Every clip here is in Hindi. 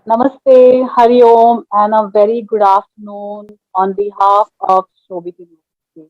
Namaste, Hari Om, and a very good afternoon on behalf of Shobhit university.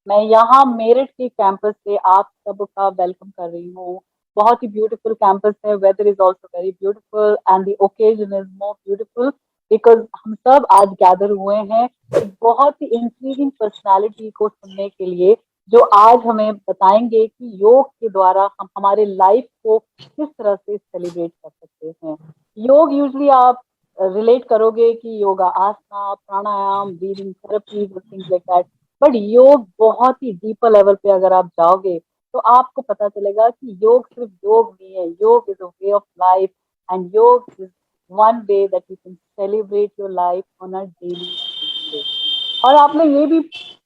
मैं यहाँ मेरठ के कैंपस से आप सबका वेलकम कर रही हूँ। बहुत ही ब्यूटीफुल कैंपस है, weather is also very beautiful and the occasion is more beautiful because हम सब आज गैदर हुए हैं एक बहुत ही इंट्रीगिंग पर्सनालिटी को सुनने के लिए, जो आज हमें बताएंगे कि योग के द्वारा हम हमारे लाइफ को किस तरह से सेलिब्रेट कर सकते हैं। योग यूजली आप रिलेट करोगे कि योगा आसना, प्राणायाम, ब्रीदिंग थेरेपीज और थिंग्स लाइक दैट। बट योग बहुत ही डीपर लेवल पे अगर आप जाओगे तो आपको पता चलेगा कि योग सिर्फ योग नहीं है, yoga is a way of life and yoga is one way that you can celebrate your life on a daily basis. और आपने ये भी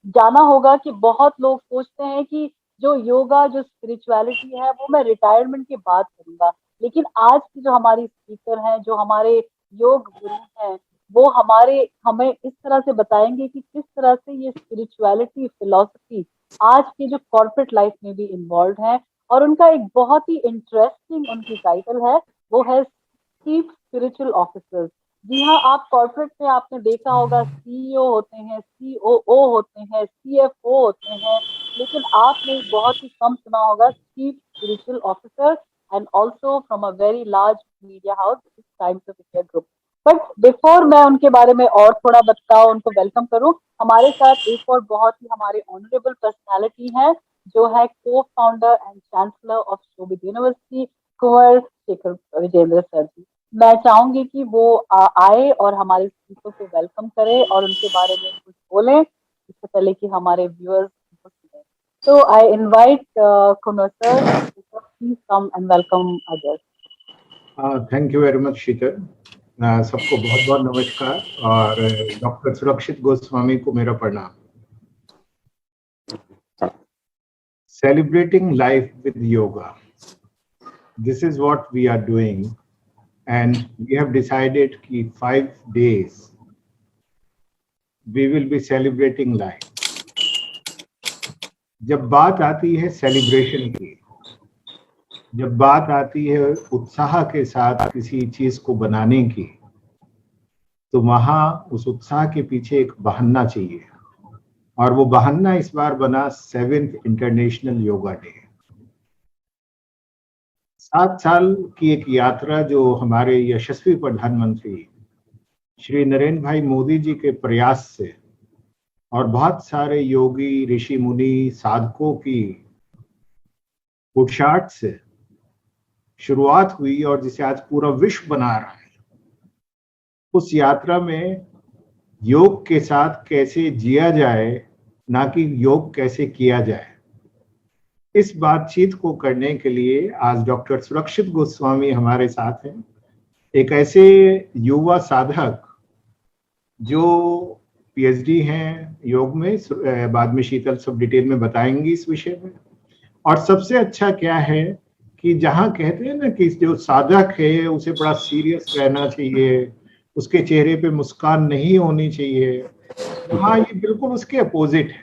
जाना होगा कि बहुत लोग सोचते हैं कि जो योगा, जो स्पिरिचुअलिटी है वो मैं रिटायरमेंट के बाद करूंगा। लेकिन आज की जो हमारी स्पीकर हैं, जो हमारे योग गुरु हैं, वो हमें इस तरह से बताएंगे कि किस तरह से ये स्पिरिचुअलिटी फिलॉसफी आज की जो कॉर्पोरेट लाइफ में भी इन्वॉल्व है। और उनका एक बहुत ही इंटरेस्टिंग उनकी टाइटल है, वो है चीफ स्पिरिचुअल ऑफिसर। जी हाँ, आप कॉर्पोरेट में आपने देखा होगा सीईओ होते हैं, सीओओ होते हैं, सीएफओ होते हैं, लेकिन आपने बहुत ही कम सुना होगा chief spiritual officer and also from a very large media house times of India group. But before मैं उनके बारे में और थोड़ा बताऊं, उनको वेलकम करूं, हमारे साथ एक और बहुत ही हमारे ऑनरेबल पर्सनालिटी है, जो है को founder and chancellor of Shobhit University, Kunwar Shekhar Vijendra sir ji. मैं चाहूंगी कि वो आए और हमारे स्पीकर को वेलकम करें और उनके बारे में कुछ बोलें, इससे पहले कि हमारे व्यूअर्स उनको सुने। तो I invite Kunwar sir, please come and welcome again. Thank you very much Sheetal. सबको बहुत बहुत नमस्कार और डॉक्टर सुरक्षित गोस्वामी को मेरा प्रणाम। Celebrating life with yoga, this is what we are doing, and we have decided कि 5 days we will be celebrating life. जब बात आती है सेलिब्रेशन की, जब बात आती है उत्साह के साथ किसी चीज को बनाने की, तो वहां उस उत्साह के पीछे एक बहाना चाहिए, और वो बहाना इस बार बना 7th इंटरनेशनल योगा डे। 7 साल की एक यात्रा जो हमारे यशस्वी प्रधानमंत्री श्री नरेंद्र भाई मोदी जी के प्रयास से और बहुत सारे योगी, ऋषि मुनि, साधकों की पुरुषार्थ से शुरुआत हुई और जिसे आज पूरा विश्व बना रहा है, उस यात्रा में योग के साथ कैसे जिया जाए, ना कि योग कैसे किया जाए, इस बातचीत को करने के लिए आज डॉक्टर सुरक्षित गोस्वामी हमारे साथ हैं। एक ऐसे युवा साधक जो पीएचडी हैं योग में, बाद में शीतल सब डिटेल में बताएंगी इस विषय में। और सबसे अच्छा क्या है कि जहाँ कहते हैं ना कि जो साधक है उसे बड़ा सीरियस रहना चाहिए, उसके चेहरे पे मुस्कान नहीं होनी चाहिए, वहाँ ये बिल्कुल उसके अपोजिट है।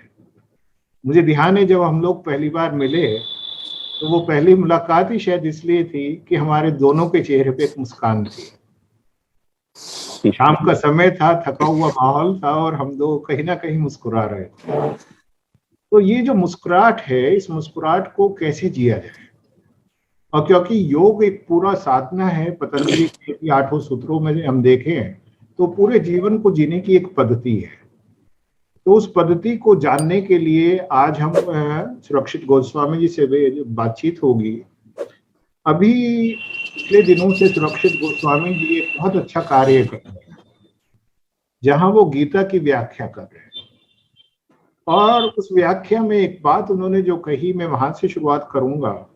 मुझे ध्यान है जब हम लोग पहली बार मिले तो वो पहली मुलाकात ही शायद इसलिए थी कि हमारे दोनों के चेहरे पे एक मुस्कान थी। शाम का समय था, थका हुआ माहौल था और हम दो कहीं ना कहीं मुस्कुरा रहे थे। तो ये जो मुस्कुराहट है, इस मुस्कुराहट को कैसे जिया जाए, और क्योंकि योग एक पूरा साधना है, पतंजलि के 8 सूत्रों में हम देखें तो पूरे जीवन को जीने की एक पद्धति है। तो उस पद्धति को जानने के लिए आज हम सुरक्षित गोस्वामी जी से बातचीत होगी। अभी पिछले दिनों से सुरक्षित गोस्वामी जी एक बहुत अच्छा कार्य कर रहे हैं, जहां वो गीता की व्याख्या कर रहे हैं। और उस व्याख्या में एक बात उन्होंने जो कही, मैं वहां से शुरुआत करूंगा।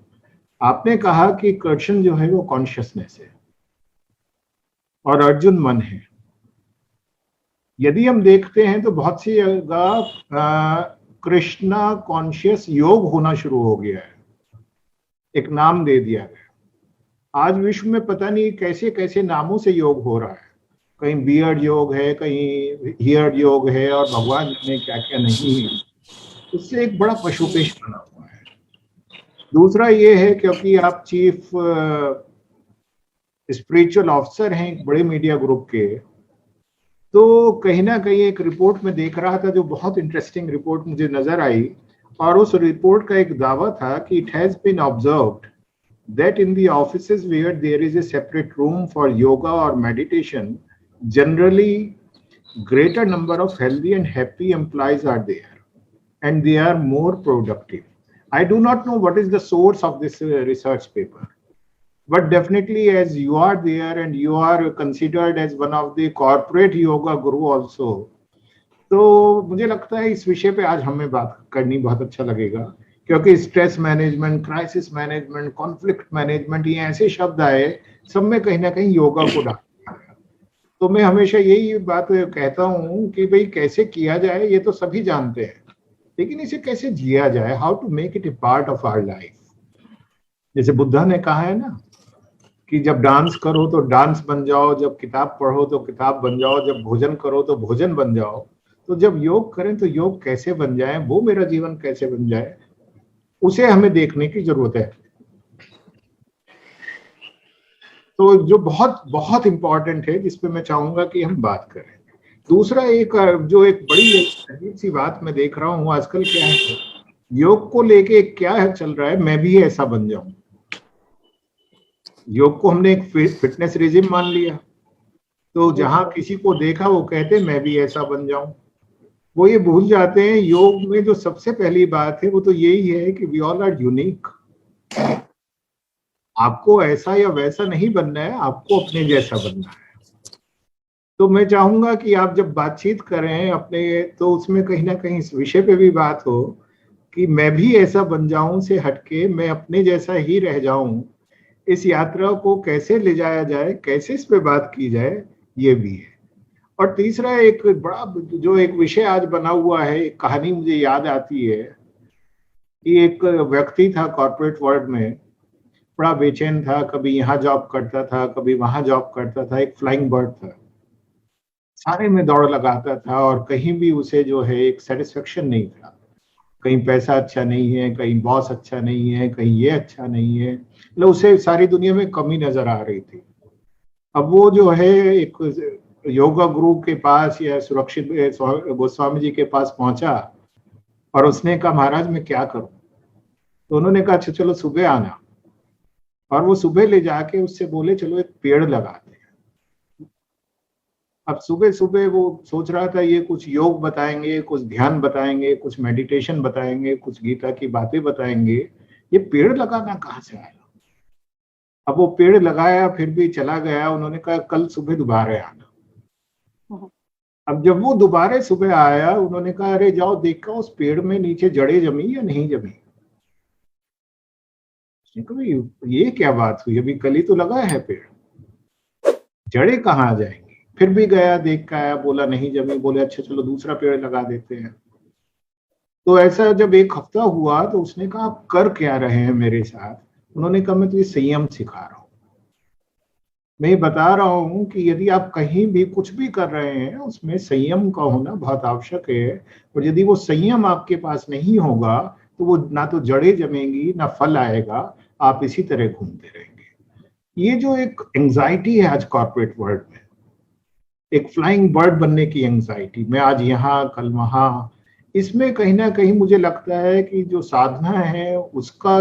आपने कहा कि कृष्ण जो है वो कॉन्शियसनेस है और अर्जुन मन है। यदि हम देखते हैं तो बहुत सी जगह कृष्णा कॉन्शियस योग होना शुरू हो गया है, एक नाम दे दिया गया। आज विश्व में पता नहीं कैसे कैसे नामों से योग हो रहा है, कहीं बियर्ड योग है, कहीं हियर्ड योग है, और भगवान जाने क्या क्या नहीं है। उससे एक बड़ा पशुपेश बना हुआ है। दूसरा ये है क्योंकि आप चीफ स्पिरिचुअल ऑफिसर हैं एक बड़े मीडिया ग्रुप के। तो कहीं ना कहीं एक रिपोर्ट में देख रहा था जो बहुत इंटरेस्टिंग रिपोर्ट मुझे नजर आई, और उस रिपोर्ट का एक दावा था कि it has been observed that in the offices where there is a separate room for yoga or meditation, generally greater number of healthy and happy employees are there and they are more productive. I do not know what is the source of this research paper, but definitely as you are there and you are considered as one of the corporate yoga guru also, तो मुझे लगता है इस विषय पे आज हमें बात करनी बहुत अच्छा लगेगा, क्योंकि stress management, crisis management, conflict management, ये ऐसे शब्द आए, सब में कहीं ना कहीं योगा को डाल दिया गया। तो मैं हमेशा यही बात कहता हूँ कि भाई कैसे किया जाए ये तो सभी जानते हैं, लेकिन इसे कैसे जिया जाए, how to make it a part of our life. जैसे बुद्धा ने कहा है ना कि जब डांस करो तो डांस बन जाओ, जब किताब पढ़ो तो किताब बन जाओ, जब भोजन करो तो भोजन बन जाओ। तो जब योग करें तो योग कैसे बन जाए, वो मेरा जीवन कैसे बन जाए, उसे हमें देखने की जरूरत है। तो जो बहुत बहुत इंपॉर्टेंट है, जिसपे मैं चाहूंगा कि हम बात करें। दूसरा एक जो एक बड़ी अजीब सी बात मैं देख रहा हूँ आजकल, क्या है योग को लेके क्या चल रहा है, मैं भी ऐसा बन जाऊं। योग को हमने एक फिटनेस रिजिम मान लिया, तो जहां किसी को देखा वो कहते मैं भी ऐसा बन जाऊं। वो ये भूल जाते हैं योग में जो सबसे पहली बात है वो तो यही है कि वी ऑल आर यूनिक। आपको ऐसा या वैसा नहीं बनना है, आपको अपने जैसा बनना है। तो मैं चाहूंगा कि आप जब बातचीत करें अपने, तो उसमें कहीं ना कहीं इस विषय पे भी बात हो कि मैं भी ऐसा बन जाऊं से हटके मैं अपने जैसा ही रह जाऊं। इस यात्रा को कैसे ले जाया जाए, कैसे इस पे बात की जाए, ये भी है। और तीसरा एक बड़ा जो एक विषय आज बना हुआ है, एक कहानी मुझे याद आती है कि एक व्यक्ति था कॉर्पोरेट वर्ल्ड में, बड़ा बेचैन था, कभी यहाँ जॉब करता था, कभी वहां जॉब करता था, एक फ्लाइंग बर्ड था, सारे में दौड़ लगाता था और कहीं भी उसे जो है एक सेटिस्फेक्शन नहीं था। कहीं पैसा अच्छा नहीं है, कहीं बॉस अच्छा नहीं है, कहीं ये अच्छा नहीं है, मतलब उसे सारी दुनिया में कमी नजर आ रही थी। अब वो जो है एक योगा गुरु के पास या सुरक्षित गोस्वामी जी के पास पहुंचा और उसने कहा महाराज मैं क्या करूं। तो उन्होंने कहा अच्छा चलो सुबह आना, और वो सुबह ले जाके उससे बोले चलो एक पेड़ लगाते हैं। अब सुबह सुबह वो सोच रहा था ये कुछ योग बताएंगे, कुछ ध्यान बताएंगे, कुछ मेडिटेशन बताएंगे, कुछ गीता की बातें बताएंगे, ये पेड़ लगाना कहाँ से आया। अब वो पेड़ लगाया, फिर भी चला गया। उन्होंने कहा कल सुबह दोबारा आना। अब जब वो दोबारा सुबह आया, उन्होंने कहा अरे जाओ देखो उस पेड़ में नीचे जड़ें जमी या नहीं जमी। ये क्या बात हुई, अभी कल ही तो लगा है पेड़, जड़ें कहाँ आ जाएंगी। फिर भी गया, देख के आया, बोला नहीं जमी। बोले अच्छा चलो दूसरा पेड़ लगा देते हैं। तो ऐसा जब एक हफ्ता हुआ तो उसने कहा आप कर क्या रहे हैं मेरे साथ। उन्होंने कहा मैं तुझे संयम सिखा रहा हूं। मैं ये बता रहा हूं कि यदि आप कहीं भी कुछ भी कर रहे हैं उसमें संयम का होना बहुत आवश्यक है, और यदि वो संयम आपके पास नहीं होगा तो वो ना तो जड़ें जमेंगी ना फल आएगा, आप इसी तरह घूमते रहेंगे। ये जो एक एंजाइटी है आज कॉर्पोरेट वर्ल्ड में, एक फ्लाइंग बर्ड बनने की एंजाइटी, मैं आज यहाँ कल वहां, इसमें कहीं ना कहीं मुझे लगता है कि जो साधना है उसका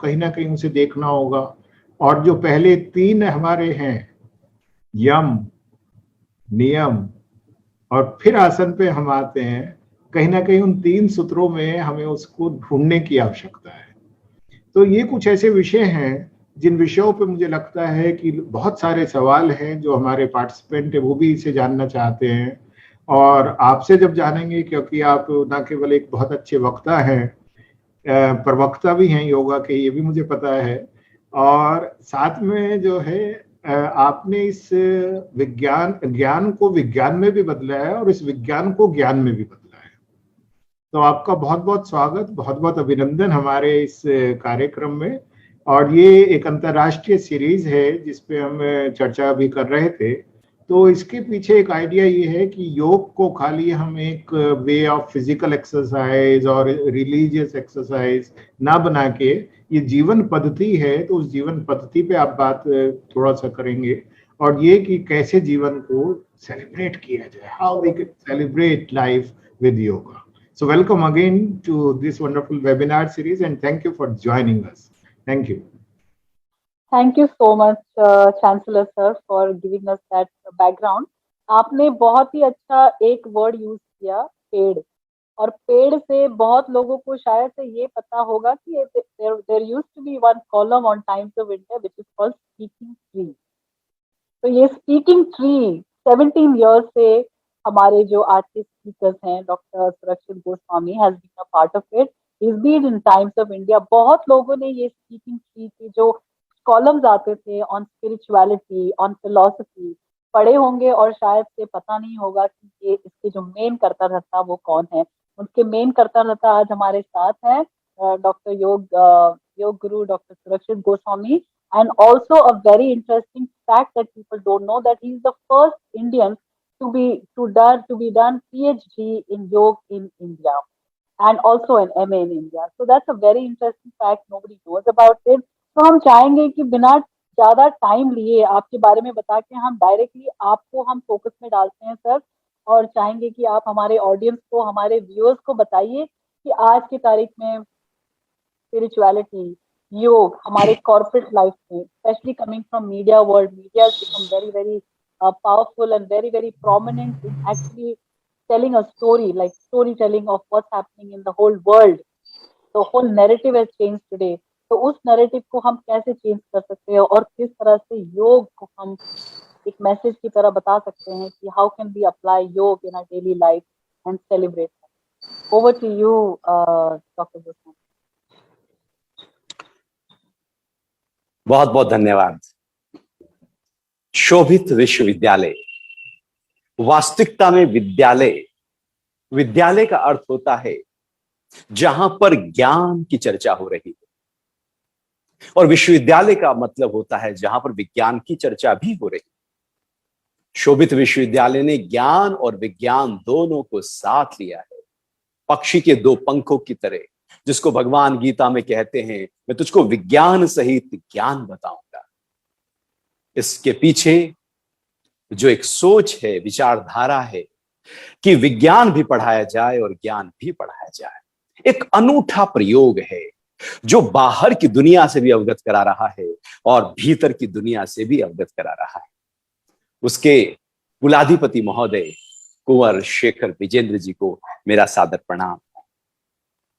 कहीं ना कहीं उसे देखना होगा। और जो पहले तीन हमारे हैं, यम, नियम और फिर आसन पे हम आते हैं, कहीं ना कहीं उन तीन सूत्रों में हमें उसको ढूंढने की आवश्यकता है। तो ये कुछ ऐसे विषय हैं जिन विषयों पे मुझे लगता है कि बहुत सारे सवाल हैं जो हमारे पार्टिसिपेंट है वो भी इसे जानना चाहते हैं, और आपसे जब जानेंगे, क्योंकि आप न केवल एक बहुत अच्छे वक्ता हैं, प्रवक्ता भी हैं योगा के, ये भी मुझे पता है, और साथ में जो है आपने इस ज्ञान को विज्ञान में भी बदला है और इस विज्ञान को ज्ञान में भी बदला है। तो आपका बहुत बहुत स्वागत, बहुत बहुत अभिनंदन हमारे इस कार्यक्रम में। और ये एक अंतर्राष्ट्रीय सीरीज है जिसपे हम चर्चा भी कर रहे थे। तो इसके पीछे एक आइडिया ये है कि योग को खाली हम एक वे ऑफ फिजिकल एक्सरसाइज और रिलीजियस एक्सरसाइज ना बना के ये जीवन पद्धति है, तो उस जीवन पद्धति पे आप बात थोड़ा सा करेंगे, और ये कि कैसे जीवन को सेलिब्रेट किया जाए, how we can celebrate life with yoga. So welcome again to this wonderful webinar series, and thank you for joining us. Thank you. Thank you so much, Chancellor sir, for giving us that background. आपने बहुत ही अच्छा एक वर्ड यूज किया, पेड़. और पेड़ से बहुत लोगों को शायद से ये पता होगा कि there used to be one column on Times of India which is called Speaking Tree. तो ये स्पीकिंग ट्री 17 years से हमारे जो आज के स्पीकर्स हैं, doctor Surakshit Goswami has been a part of it. Is been in Times of India. बहुत लोगों ने ये स्पीकिंग ट्री के जो कॉलम्स आते थे ऑन स्पिरिचुअलिटी, ऑन फिलोसफी पढ़े होंगे, और शायद से पता नहीं होगा कि ये इसके जो मेन करता रहता वो कौन है. उनके मेन करता रहता आज हमारे साथ है doctor yoga guru doctor Surakshit Goswami. And also a very interesting fact that people don't know, that he is the first Indian to be done PhD in yoga in India, and also an MA in India. So that's a very interesting fact, nobody knows about it. तो हम चाहेंगे कि बिना ज्यादा टाइम लिए आपके बारे में बता के हम डायरेक्टली आपको हम फोकस में डालते हैं सर, और चाहेंगे कि आप हमारे ऑडियंस को, हमारे व्यूअर्स को बताइए कि आज की तारीख में स्पिरिचुअलिटी, योग हमारे कॉर्पोरेट लाइफ में, specially coming from media world, media has become very very powerful and very very prominent in actually telling a story, like storytelling of what's happening in the whole world. The whole narrative has changed today. तो उस नैरेटिव को हम कैसे चेंज कर सकते हैं, और किस तरह से योग को हम एक मैसेज की तरह बता सकते हैं कि how can we apply yog in our daily life and celebrate. Over to you doctor Goswami. बहुत बहुत धन्यवाद. शोभित विश्वविद्यालय, वास्तविकता में विद्यालय का अर्थ होता है जहां पर ज्ञान की चर्चा हो रही है, और विश्वविद्यालय का मतलब होता है जहां पर विज्ञान की चर्चा भी हो रही है. शोभित विश्वविद्यालय ने ज्ञान और विज्ञान दोनों को साथ लिया है, पक्षी के दो पंखों की तरह, जिसको भगवान गीता में कहते हैं, मैं तुझको विज्ञान सहित ज्ञान बताऊंगा. इसके पीछे जो एक सोच है, विचारधारा है कि विज्ञान भी पढ़ाया जाए और ज्ञान भी पढ़ाया जाए. एक अनूठा प्रयोग है जो बाहर की दुनिया से भी अवगत करा रहा है और भीतर की दुनिया से भी अवगत करा रहा है. उसके कुलाधिपति महोदय कुंवर शेखर विजेंद्र जी को मेरा सादर प्रणाम.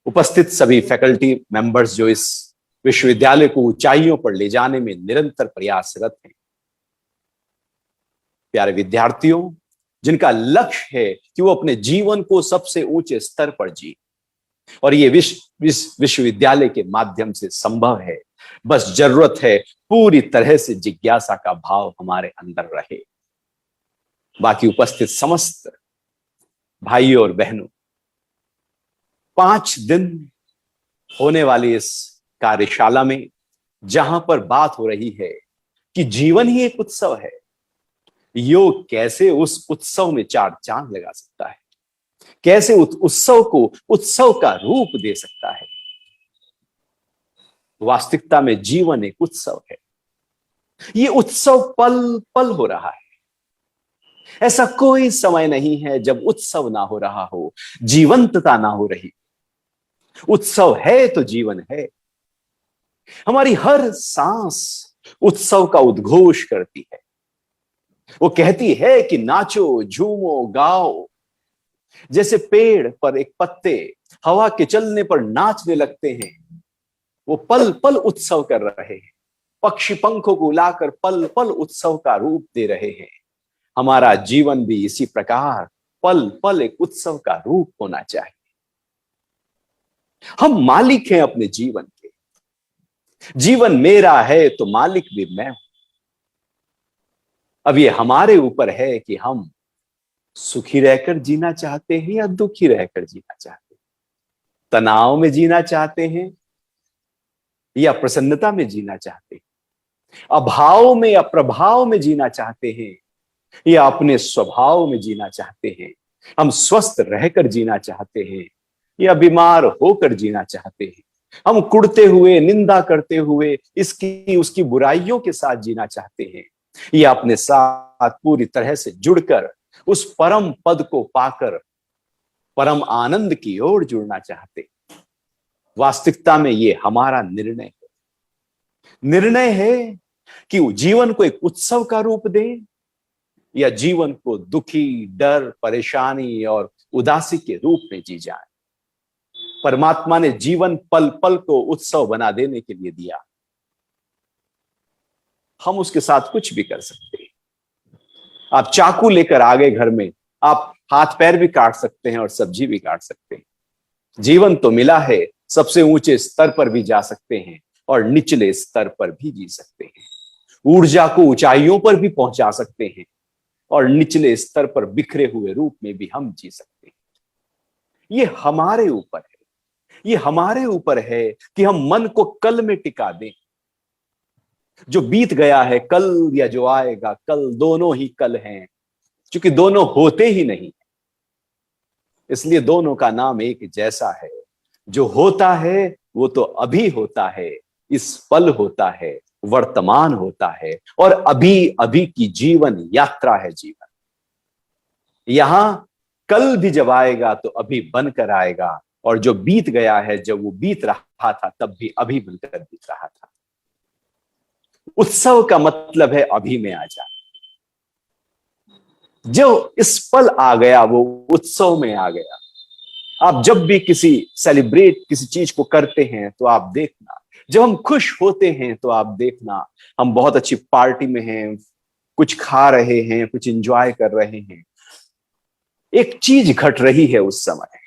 उपस्थित सभी फैकल्टी मेंबर्स जो इस विश्वविद्यालय को ऊंचाइयों पर ले जाने में निरंतर प्रयासरत हैं. प्यारे विद्यार्थियों, जिनका लक्ष्य है कि वो अपने जीवन को सबसे ऊंचे स्तर पर जी, और ये विश्वविद्यालय के माध्यम से संभव है. बस जरूरत है पूरी तरह से जिज्ञासा का भाव हमारे अंदर रहे. बाकी उपस्थित समस्त भाइयों और बहनों, 5 दिन होने वाली इस कार्यशाला में जहां पर बात हो रही है कि जीवन ही एक उत्सव है, योग कैसे उस उत्सव में 4 चांद लगा सकता है, कैसे उस उत्सव को उत्सव का रूप दे सकता है. वास्तविकता में जीवन एक उत्सव है. ये उत्सव पल पल हो रहा है. ऐसा कोई समय नहीं है जब उत्सव ना हो रहा हो, जीवंतता ना हो रही. उत्सव है तो जीवन है. हमारी हर सांस उत्सव का उद्घोष करती है. वो कहती है कि नाचो, झूमो, गाओ. जैसे पेड़ पर एक पत्ते हवा के चलने पर नाचने लगते हैं, वो पल पल उत्सव कर रहे हैं. पक्षी पंखों को उड़ाकर पल पल उत्सव का रूप दे रहे हैं. हमारा जीवन भी इसी प्रकार पल पल एक उत्सव का रूप होना चाहिए. हम मालिक हैं अपने जीवन के. जीवन मेरा है तो मालिक भी मैं हूं. अब ये हमारे ऊपर है कि हम सुखी रहकर जीना चाहते हैं या दुखी रहकर जीना चाहते हैं, तनाव में जीना चाहते हैं या प्रसन्नता में जीना चाहते हैं, अभाव में या प्रभाव में जीना चाहते हैं या अपने स्वभाव में जीना चाहते हैं. हम स्वस्थ रहकर जीना चाहते हैं या बीमार होकर जीना चाहते हैं. हम कुढ़ते हुए, निंदा करते हुए, इसकी उसकी बुराइयों के साथ जीना चाहते हैं, या अपने साथ पूरी तरह से जुड़कर उस परम पद को पाकर परम आनंद की ओर जुड़ना चाहते? वास्तविकता में ये हमारा निर्णय है कि जीवन को एक उत्सव का रूप दें या जीवन को दुखी, डर, परेशानी और उदासी के रूप में जी जाए। परमात्मा ने जीवन पल पल को उत्सव बना देने के लिए दिया। हम उसके साथ कुछ भी कर सकते हैं। आप चाकू लेकर आ गए घर में, आप हाथ पैर भी काट सकते हैं और सब्जी भी काट सकते हैं। जीवन तो मिला है, सबसे ऊंचे स्तर पर भी जा सकते हैं और निचले स्तर पर भी जी सकते हैं। ऊर्जा को ऊंचाइयों पर भी पहुंचा सकते हैं और निचले स्तर पर बिखरे हुए रूप में भी हम जी सकते हैं। ये हमारे ऊपर है, ये हमारे ऊपर है कि हम मन को कल में टिका दें। जो बीत गया है कल या जो आएगा कल, दोनों ही कल हैं, क्योंकि दोनों होते ही नहीं, इसलिए दोनों का नाम एक जैसा है। जो होता है वो तो अभी होता है, इस पल होता है, वर्तमान होता है, और अभी अभी की जीवन यात्रा है जीवन। यहां कल भी जब आएगा तो अभी बनकर आएगा, और जो बीत गया है जब वो बीत रहा था तब भी अभी बनकर बीत रहा था। उत्सव का मतलब है अभी में आ जा। जो इस पल आ गया वो उत्सव में आ गया। आप जब भी सेलिब्रेट किसी चीज को करते हैं तो आप देखना, जब हम खुश होते हैं तो आप देखना, हम बहुत अच्छी पार्टी में हैं, कुछ खा रहे हैं, कुछ एंजॉय कर रहे हैं, एक चीज घट रही है उस समय।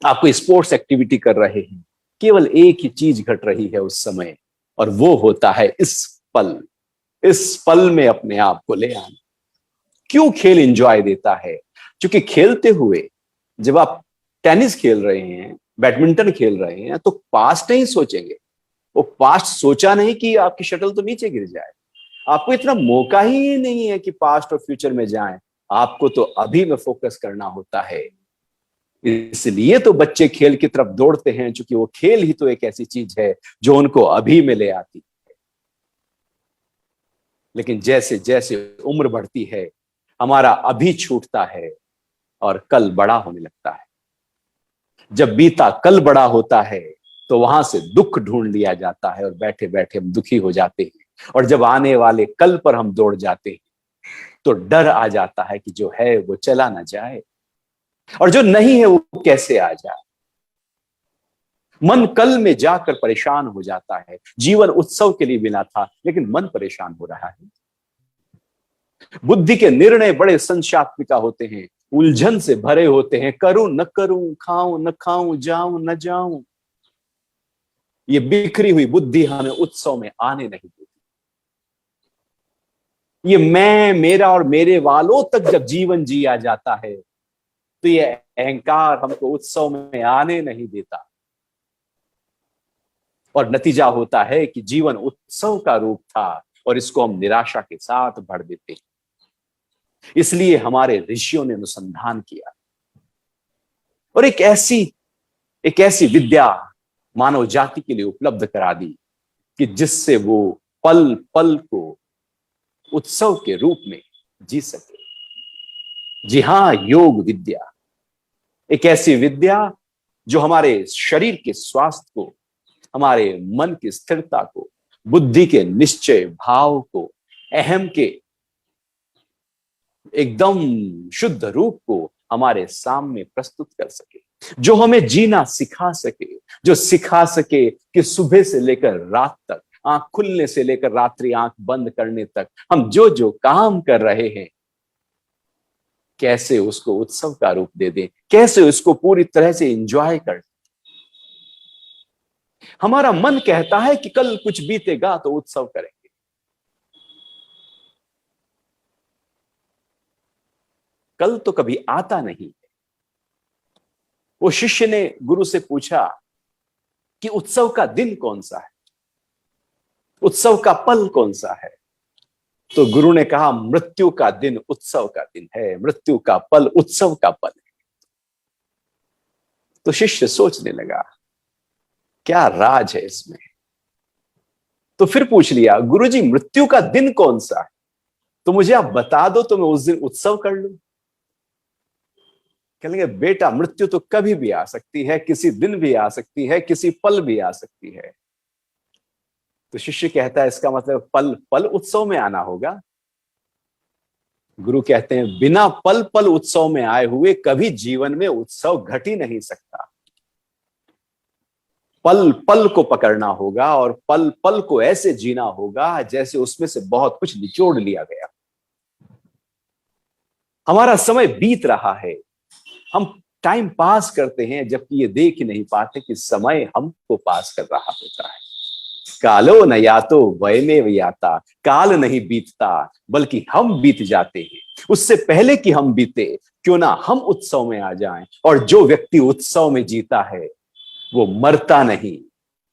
आप कोई स्पोर्ट्स एक्टिविटी कर रहे हैं, केवल एक ही चीज घट रही है उस समय, और वो होता है इस पल में अपने आप को ले आना। क्यों खेल एंजॉय देता है? क्योंकि खेलते हुए जब आप टेनिस खेल रहे हैं, बैडमिंटन खेल रहे हैं, तो पास्ट नहीं सोचेंगे। वो पास्ट सोचा नहीं कि आपकी शटल तो नीचे गिर जाए। आपको इतना मौका ही नहीं है कि पास्ट और फ्यूचर में जाएं। आपको तो अभी में फोकस करना होता है। इसलिए तो बच्चे खेल की तरफ दौड़ते हैं, क्योंकि वो खेल ही तो एक ऐसी चीज है जो उनको अभी में ले आती है। लेकिन जैसे जैसे उम्र बढ़ती है, हमारा अभी छूटता है और कल बड़ा होने लगता है। जब बीता कल बड़ा होता है तो वहां से दुख ढूंढ लिया जाता है और बैठे बैठे हम दुखी हो जाते हैं। और जब आने वाले कल पर हम दौड़ जाते हैं तो डर आ जाता है कि जो है वो चला ना जाए, और जो नहीं है वो कैसे आ जाए। मन कल में जाकर परेशान हो जाता है। जीवन उत्सव के लिए मिला था, लेकिन मन परेशान हो रहा है। बुद्धि के निर्णय बड़े संशात्मिका होते हैं, उलझन से भरे होते हैं। करूं न करूं, खाऊं न खाऊं, जाऊं न जाऊं। ये बिखरी हुई बुद्धि हमें उत्सव में आने नहीं देती। ये मैं, मेरा और मेरे वालों तक जब जीवन जिया जाता है तो ये अहंकार हमको उत्सव में आने नहीं देता, और नतीजा होता है कि जीवन उत्सव का रूप था और इसको हम निराशा के साथ भर देते हैं। इसलिए हमारे ऋषियों ने अनुसंधान किया और एक ऐसी विद्या मानव जाति के लिए उपलब्ध करा दी कि जिससे वो पल पल को उत्सव के रूप में जी सके। जी हां, योग विद्या, एक ऐसी विद्या जो हमारे शरीर के स्वास्थ्य को, हमारे मन की स्थिरता को, बुद्धि के निश्चय भाव को, अहम के एकदम शुद्ध रूप को हमारे सामने प्रस्तुत कर सके, जो हमें जीना सिखा सके, जो सिखा सके कि सुबह से लेकर रात तक, आंख खुलने से लेकर रात्रि आंख बंद करने तक हम जो जो काम कर रहे हैं, कैसे उसको उत्सव का रूप दे दें, कैसे उसको पूरी तरह से एंजॉय कर। हमारा मन कहता है कि कल कुछ बीतेगा तो उत्सव करेंगे। कल तो कभी आता नहीं है। वो शिष्य ने गुरु से पूछा कि उत्सव का दिन कौन सा है, उत्सव का पल कौन सा है? तो गुरु ने कहा, मृत्यु का दिन उत्सव का दिन है, मृत्यु का पल उत्सव का पल है। तो शिष्य सोचने लगा, क्या राज है इसमें। तो फिर पूछ लिया, गुरुजी मृत्यु का दिन कौन सा है, तो मुझे आप बता दो तो मैं उस दिन उत्सव कर लूं। कहेंगे बेटा मृत्यु तो कभी भी आ सकती है, किसी दिन भी आ सकती है, किसी पल भी आ सकती है। तो शिष्य कहता है इसका मतलब पल पल उत्सव में आना होगा। गुरु कहते हैं बिना पल पल उत्सव में आए हुए कभी जीवन में उत्सव घट ही नहीं सकता। पल पल को पकड़ना होगा और पल पल को ऐसे जीना होगा जैसे उसमें से बहुत कुछ निचोड़ लिया गया। हमारा समय बीत रहा है, हम टाइम पास करते हैं जबकि ये देख ही नहीं पाते कि समय हमको पास कर रहा होता है। कालो न यातो वयमेव याता, काल नहीं बीतता बल्कि हम बीत जाते हैं। उससे पहले कि हम बीते क्यों ना हम उत्सव में आ जाएं। और जो व्यक्ति उत्सव में जीता है वो मरता नहीं,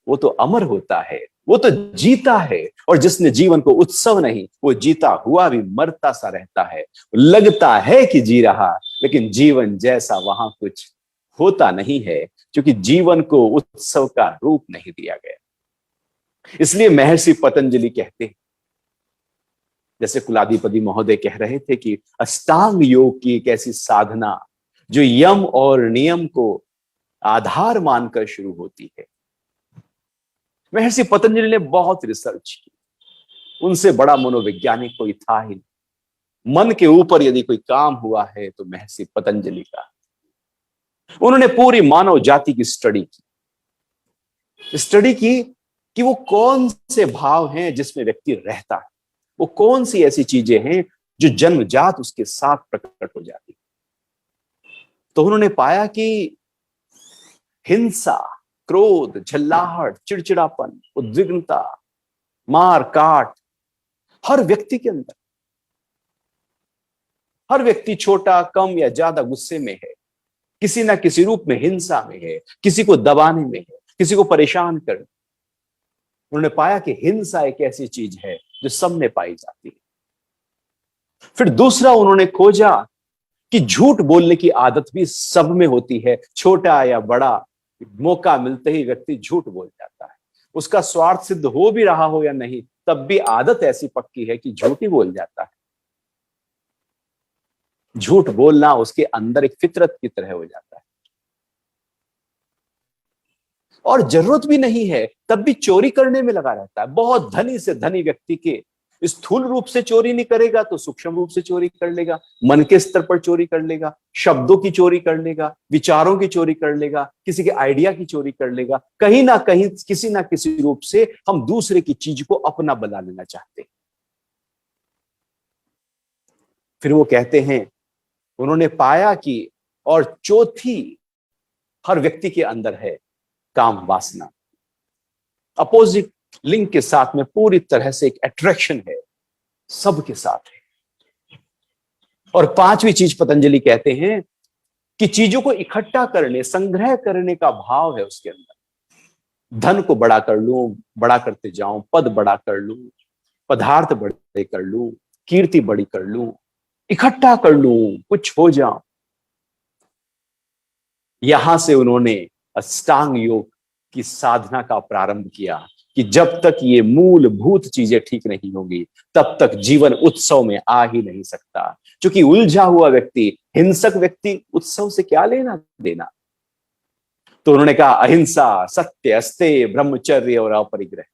वो तो अमर होता है, वो तो जीता है। और जिसने जीवन को उत्सव नहीं, वो जीता हुआ भी मरता सा रहता है। लगता है कि जी रहा, लेकिन जीवन जैसा वहां कुछ होता नहीं है, क्योंकि जीवन को उत्सव का रूप नहीं दिया गया। इसलिए महर्षि पतंजलि कहते हैं, जैसे कुलाधिपति महोदय कह रहे थे कि अष्टांग योग की एक ऐसी साधना जो यम और नियम को आधार मानकर शुरू होती है। महर्षि पतंजलि ने बहुत रिसर्च की, उनसे बड़ा मनोवैज्ञानिक कोई था ही नहीं। मन के ऊपर यदि कोई काम हुआ है तो महर्षि पतंजलि का। उन्होंने पूरी मानव जाति की स्टडी की कि वो कौन से भाव हैं जिसमें व्यक्ति रहता है, वो कौन सी ऐसी चीजें हैं जो जन्मजात उसके साथ प्रकट हो जाती। तो उन्होंने पाया कि हिंसा, क्रोध, झल्लाहट, चिड़चिड़ापन, उद्विग्नता, मार काट हर व्यक्ति के अंदर, हर व्यक्ति छोटा कम या ज्यादा गुस्से में है, किसी ना किसी रूप में हिंसा में है, किसी को दबाने में है, किसी को परेशान करने। उन्होंने पाया कि हिंसा एक ऐसी चीज है जो सब में पाई जाती है। फिर दूसरा उन्होंने खोजा कि झूठ बोलने की आदत भी सब में होती है। छोटा या बड़ा, मौका मिलते ही व्यक्ति झूठ बोल जाता है। उसका स्वार्थ सिद्ध हो भी रहा हो या नहीं, तब भी आदत ऐसी पक्की है कि झूठ ही बोल जाता है। झूठ बोलना उसके अंदर एक फितरत की तरह हो जाता है। और जरूरत भी नहीं है तब भी चोरी करने में लगा रहता है। बहुत धनी से धनी व्यक्ति के स्थूल रूप से चोरी नहीं करेगा तो सूक्ष्म रूप से चोरी कर लेगा, मन के स्तर पर चोरी कर लेगा, शब्दों की चोरी कर लेगा, विचारों की चोरी कर लेगा, किसी के आइडिया की चोरी कर लेगा। कहीं ना कहीं किसी ना किसी रूप से हम दूसरे की चीज को अपना बना लेना चाहते हैं। फिर वो कहते हैं, उन्होंने पाया कि और चौथी हर व्यक्ति के अंदर है काम वासना। अपोजिट लिंग के साथ में पूरी तरह से एक अट्रैक्शन है, सबके साथ है। और पांचवी चीज पतंजलि कहते हैं कि चीजों को इकट्ठा करने, संग्रह करने का भाव है उसके अंदर। धन को बड़ा कर लूं, बड़ा करते जाऊं, पद बड़ा कर लूं, पदार्थ बड़े कर लूं, कीर्ति बड़ी कर लूं, इकट्ठा कर लूं, कुछ हो जाऊं। यहां से उन्होंने अष्टांग योग की साधना का प्रारंभ किया कि जब तक ये मूलभूत चीजें ठीक नहीं होंगी तब तक जीवन उत्सव में आ ही नहीं सकता। क्योंकि उलझा हुआ व्यक्ति, हिंसक व्यक्ति उत्सव से क्या लेना देना। तो उन्होंने कहा अहिंसा, सत्य, अस्तेय, ब्रह्मचर्य और अपरिग्रह,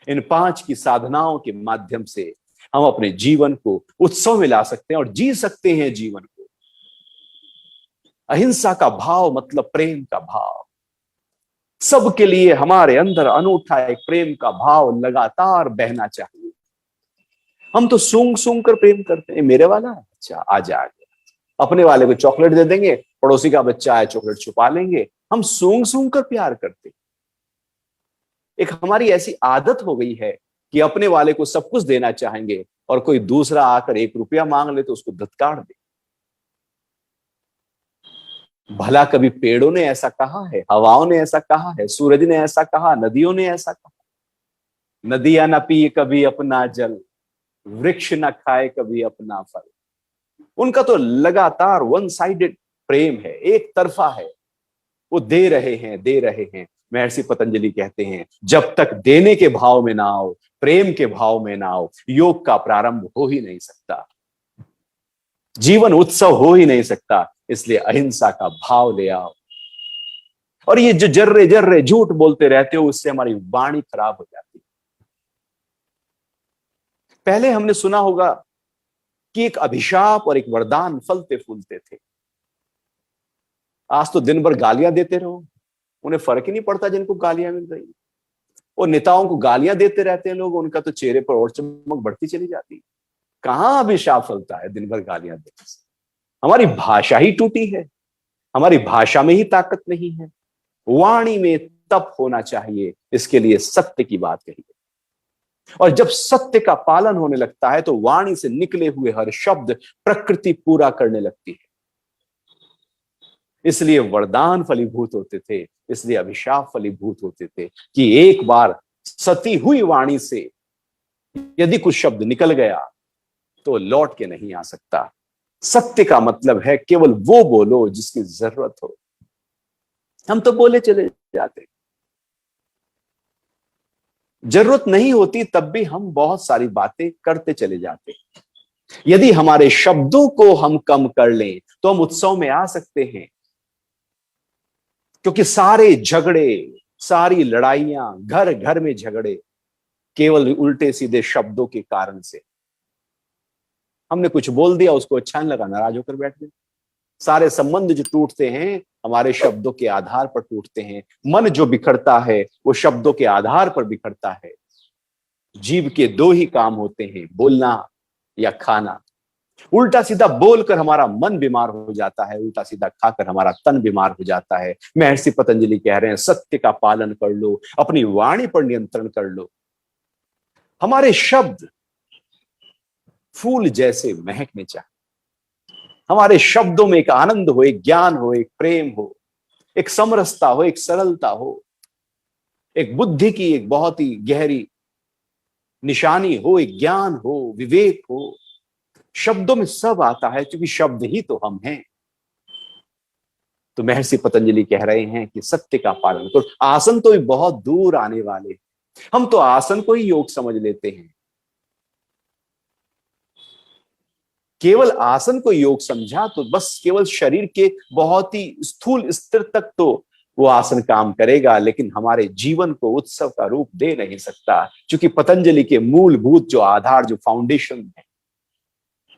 इन 5 की साधनाओं के माध्यम से हम अपने जीवन को उत्सव में ला सकते हैं और जी सकते हैं जीवन को। अहिंसा का भाव मतलब प्रेम का भाव। सबके लिए हमारे अंदर अनूठा एक प्रेम का भाव लगातार बहना चाहिए। हम तो सूंघ सूंघ कर प्रेम करते हैं, मेरे वाला अच्छा आ जाएगा, अपने वाले को चॉकलेट दे देंगे, पड़ोसी का बच्चा है चॉकलेट छुपा लेंगे। हम सूंघ सूंघ कर प्यार करते हैं। एक हमारी ऐसी आदत हो गई है कि अपने वाले को सब कुछ देना चाहेंगे और कोई दूसरा आकर 1 रुपया मांग ले तो उसको धत्कार दे। भला कभी पेड़ों ने ऐसा कहा है, हवाओं ने ऐसा कहा है, सूरज ने ऐसा कहा, नदियों ने ऐसा कहा? नदियां न पिए कभी अपना जल, वृक्ष न खाए कभी अपना फल। उनका तो लगातार वन साइडेड प्रेम है, एक तरफा है। वो दे रहे हैं, दे रहे हैं, महर्षि पतंजलि कहते हैं जब तक देने के भाव में ना आओ, प्रेम के भाव में ना आओ, योग का प्रारंभ हो ही नहीं सकता, जीवन उत्सव हो ही नहीं सकता। इसलिए अहिंसा का भाव ले आओ। और ये जो जर्रे जर्रे झूठ बोलते रहते हो, उससे हमारी वाणी खराब हो जाती है। पहले हमने सुना होगा कि एक अभिशाप और एक वरदान फलते फूलते थे। आज तो दिन भर गालियां देते रहो, उन्हें फर्क ही नहीं पड़ता जिनको गालियां मिल रही। और नेताओं को गालियां देते रहते हैं लोग, उनका तो चेहरे पर और चमक बढ़ती चली जाती है। कहां अभिशाप फलता है दिन भर गालियां देने से? हमारी भाषा ही टूटी है, हमारी भाषा में ही ताकत नहीं है। वाणी में तप होना चाहिए, इसके लिए सत्य की बात कही है। और जब सत्य का पालन होने लगता है तो वाणी से निकले हुए हर शब्द प्रकृति पूरा करने लगती है। इसलिए वरदान फलीभूत होते थे, इसलिए अभिशाप फलीभूत होते थे कि एक बार सती हुई वाणी से यदि कुछ शब्द निकल गया तो लौट के नहीं आ सकता। सत्य का मतलब है केवल वो बोलो जिसकी जरूरत हो। हम तो बोले चले जाते, जरूरत नहीं होती तब भी हम बहुत सारी बातें करते चले जाते। यदि हमारे शब्दों को हम कम कर लें तो हम उत्सव में आ सकते हैं, क्योंकि सारे झगड़े, सारी लड़ाइयां, घर घर में झगड़े केवल उल्टे सीधे शब्दों के कारण से। हमने कुछ बोल दिया, उसको अच्छा नहीं लगा, नाराज होकर बैठ गए। सारे संबंध जो टूटते हैं हमारे शब्दों के आधार पर टूटते हैं। मन जो बिखरता है वो शब्दों के आधार पर बिखरता है। जीव के दो ही काम होते हैं, बोलना या खाना। उल्टा सीधा बोलकर हमारा मन बीमार हो जाता है, उल्टा सीधा खाकर हमारा तन बीमार हो जाता है। महर्षि पतंजलि कह रहे हैं सत्य का पालन कर लो, अपनी वाणी पर नियंत्रण कर लो। हमारे शब्द फूल जैसे महकने चाहिए। हमारे शब्दों में एक आनंद हो, एक ज्ञान हो, एक प्रेम हो, एक समरसता हो, एक सरलता हो, एक बुद्धि की एक बहुत ही गहरी निशानी हो, एक ज्ञान हो, विवेक हो। शब्दों में सब आता है, क्योंकि शब्द ही तो हम हैं। तो महर्षि पतंजलि कह रहे हैं कि सत्य का पालन करो। आसन तो बहुत दूर आने वाले, हम तो आसन को ही योग समझ लेते हैं। केवल आसन को योग समझा तो बस केवल शरीर के बहुत ही स्थूल स्तर तक तो वो आसन काम करेगा, लेकिन हमारे जीवन को उत्सव का रूप दे नहीं सकता। क्योंकि पतंजलि के मूलभूत जो आधार, जो फाउंडेशन है,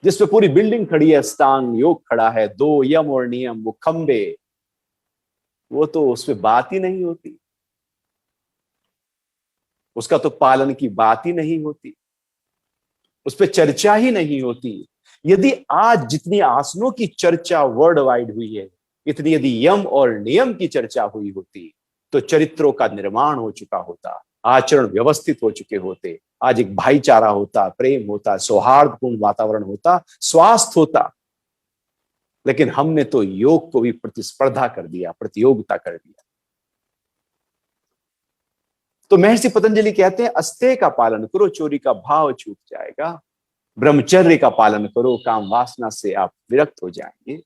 जिसपे पूरी बिल्डिंग खड़ी है, अष्टांग योग खड़ा है, 2 यम और नियम, वो खंबे, वो तो उसपे बात ही नहीं होती, उसका तो पालन की बात ही नहीं होती, उस पर चर्चा ही नहीं होती। यदि आज जितनी आसनों की चर्चा वर्ल्ड वाइड हुई है, इतनी यदि यम और नियम की चर्चा हुई होती तो चरित्रों का निर्माण हो चुका होता, आचरण व्यवस्थित हो चुके होते, आज एक भाईचारा होता, प्रेम होता, सौहार्दपूर्ण वातावरण होता, स्वास्थ्य होता। लेकिन हमने तो योग को भी प्रतिस्पर्धा कर दिया, प्रतियोगिता कर दिया। तो महर्षि पतंजलि कहते हैं अस्तेय का पालन करो, चोरी का भाव छूट जाएगा। ब्रह्मचर्य का पालन करो, काम वासना से आप विरक्त हो जाएंगे।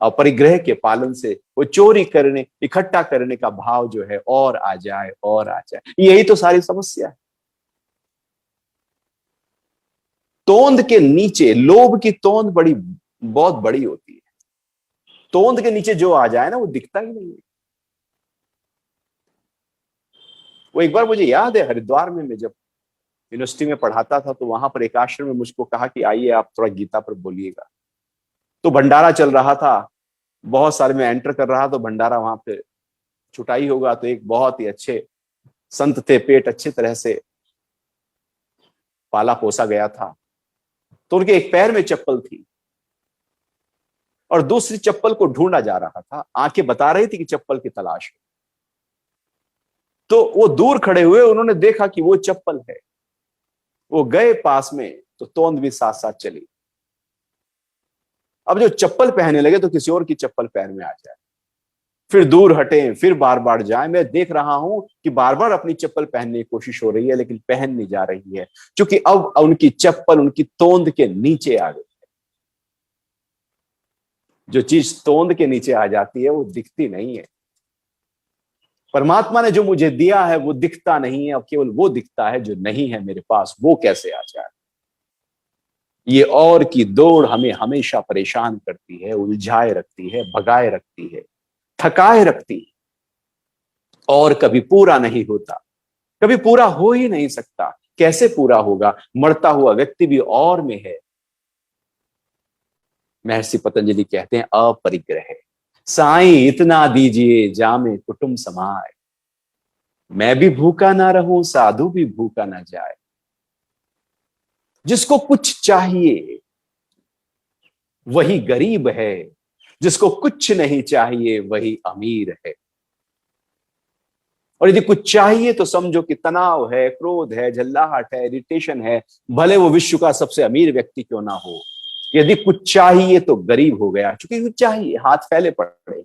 और परिग्रह के पालन से वो चोरी करने, इकट्ठा करने का भाव जो है और आ जाए, और आ जाए। यही तो सारी समस्या है। तोंद के नीचे, लोभ की तोंद बहुत बड़ी होती है। तोंद के नीचे जो आ जाए ना, वो दिखता ही नहीं है। वो एक बार मुझे याद है, हरिद्वार में मैं जब यूनिवर्सिटी में पढ़ाता था तो वहां पर एक आश्रम में मुझको कहा कि आइए आप थोड़ा गीता पर बोलिएगा। तो भंडारा चल रहा था, बहुत सारे, मैं एंटर कर रहा तो भंडारा वहां पे छुटाई होगा। तो एक बहुत ही अच्छे संत थे, पेट अच्छी तरह से पाला पोसा गया था। तो उनके एक पैर में चप्पल थी और दूसरी चप्पल को ढूंढा जा रहा था। आंखें बता रही थी कि चप्पल की तलाश है। तो वो दूर खड़े हुए, उन्होंने देखा कि वो चप्पल है। वो गए पास में तो तोंद भी साथ साथ चली। अब जो चप्पल पहनने लगे तो किसी और की चप्पल पैर में आ जाए, फिर दूर हटे, फिर बार बार जाए। मैं देख रहा हूं कि बार बार अपनी चप्पल पहनने की कोशिश हो रही है, लेकिन पहन नहीं जा रही है, क्योंकि अब उनकी चप्पल उनकी तोंद के नीचे आ गई है। जो चीज तोंद के नीचे आ जाती है वो दिखती नहीं है। परमात्मा ने जो मुझे दिया है वो दिखता नहीं है, और केवल वो दिखता है जो नहीं है मेरे पास, वो कैसे आ जाए। ये और की दौड़ हमें हमेशा परेशान करती है, उलझाए रखती है, भगाए रखती है, थकाए रखती है, और कभी पूरा नहीं होता, कभी पूरा हो ही नहीं सकता। कैसे पूरा होगा? मरता हुआ व्यक्ति भी और में है। महर्षि पतंजलि कहते हैं अपरिग्रह। साईं इतना दीजिए जामे कुटुंब समाए, मैं भी भूखा ना रहूं, साधु भी भूखा ना जाए। जिसको कुछ चाहिए वही गरीब है, जिसको कुछ नहीं चाहिए वही अमीर है। और यदि कुछ चाहिए तो समझो कि तनाव है, क्रोध है, झल्लाहट है, इरिटेशन है, भले वो विश्व का सबसे अमीर व्यक्ति क्यों ना हो। यदि कुछ चाहिए तो गरीब हो गया, क्योंकि कुछ चाहिए, हाथ फैले पड़े।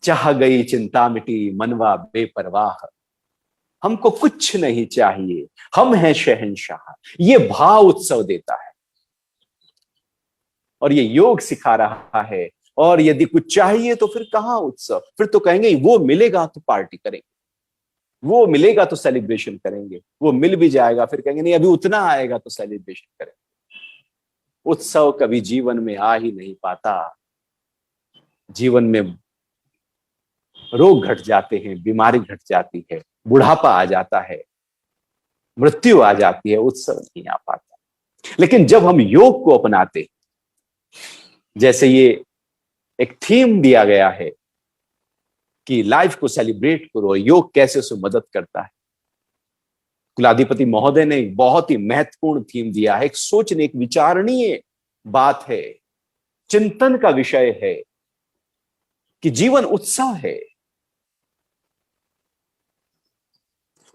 चाह गई चिंता मिटी मनवा बेपरवाह, हमको कुछ नहीं चाहिए, हम हैं शहंशाह। ये भाव उत्सव देता है और ये योग सिखा रहा है। और यदि कुछ चाहिए तो फिर कहां उत्सव? फिर तो कहेंगे वो मिलेगा तो पार्टी करेंगे, वो मिलेगा तो सेलिब्रेशन करेंगे, वो मिल भी जाएगा फिर कहेंगे नहीं अभी उतना आएगा तो सेलिब्रेशन करेंगे। उत्सव कभी जीवन में आ ही नहीं पाता। जीवन में रोग घट जाते हैं, बीमारी घट जाती है, बुढ़ापा आ जाता है, मृत्यु आ जाती है, उत्सव नहीं आ पाता। लेकिन जब हम योग को अपनाते, जैसे ये एक थीम दिया गया है कि लाइफ को सेलिब्रेट करो, योग कैसे उसे मदद करता है। कुलाधिपति महोदय ने एक बहुत ही महत्वपूर्ण थीम दिया है, एक सोचने, एक विचारणीय बात है, चिंतन का विषय है कि जीवन उत्सव है।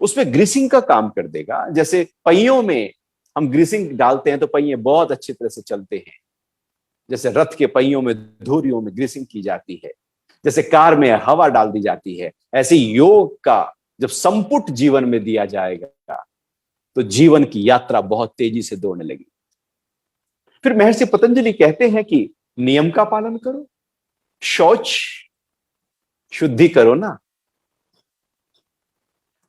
उसमें ग्रीसिंग का काम कर देगा। जैसे पहियों में हम ग्रीसिंग डालते हैं तो पहिए बहुत अच्छी तरह से चलते हैं। जैसे रथ के पहियों में, धुरियों में ग्रीसिंग की जाती है, जैसे कार में हवा डाल दी जाती है, ऐसे योग का जब संपुट जीवन में दिया जाएगा तो जीवन की यात्रा बहुत तेजी से दौड़ने लगी। फिर महर्षि पतंजलि कहते हैं कि नियम का पालन करो, शौच शुद्धि करो ना।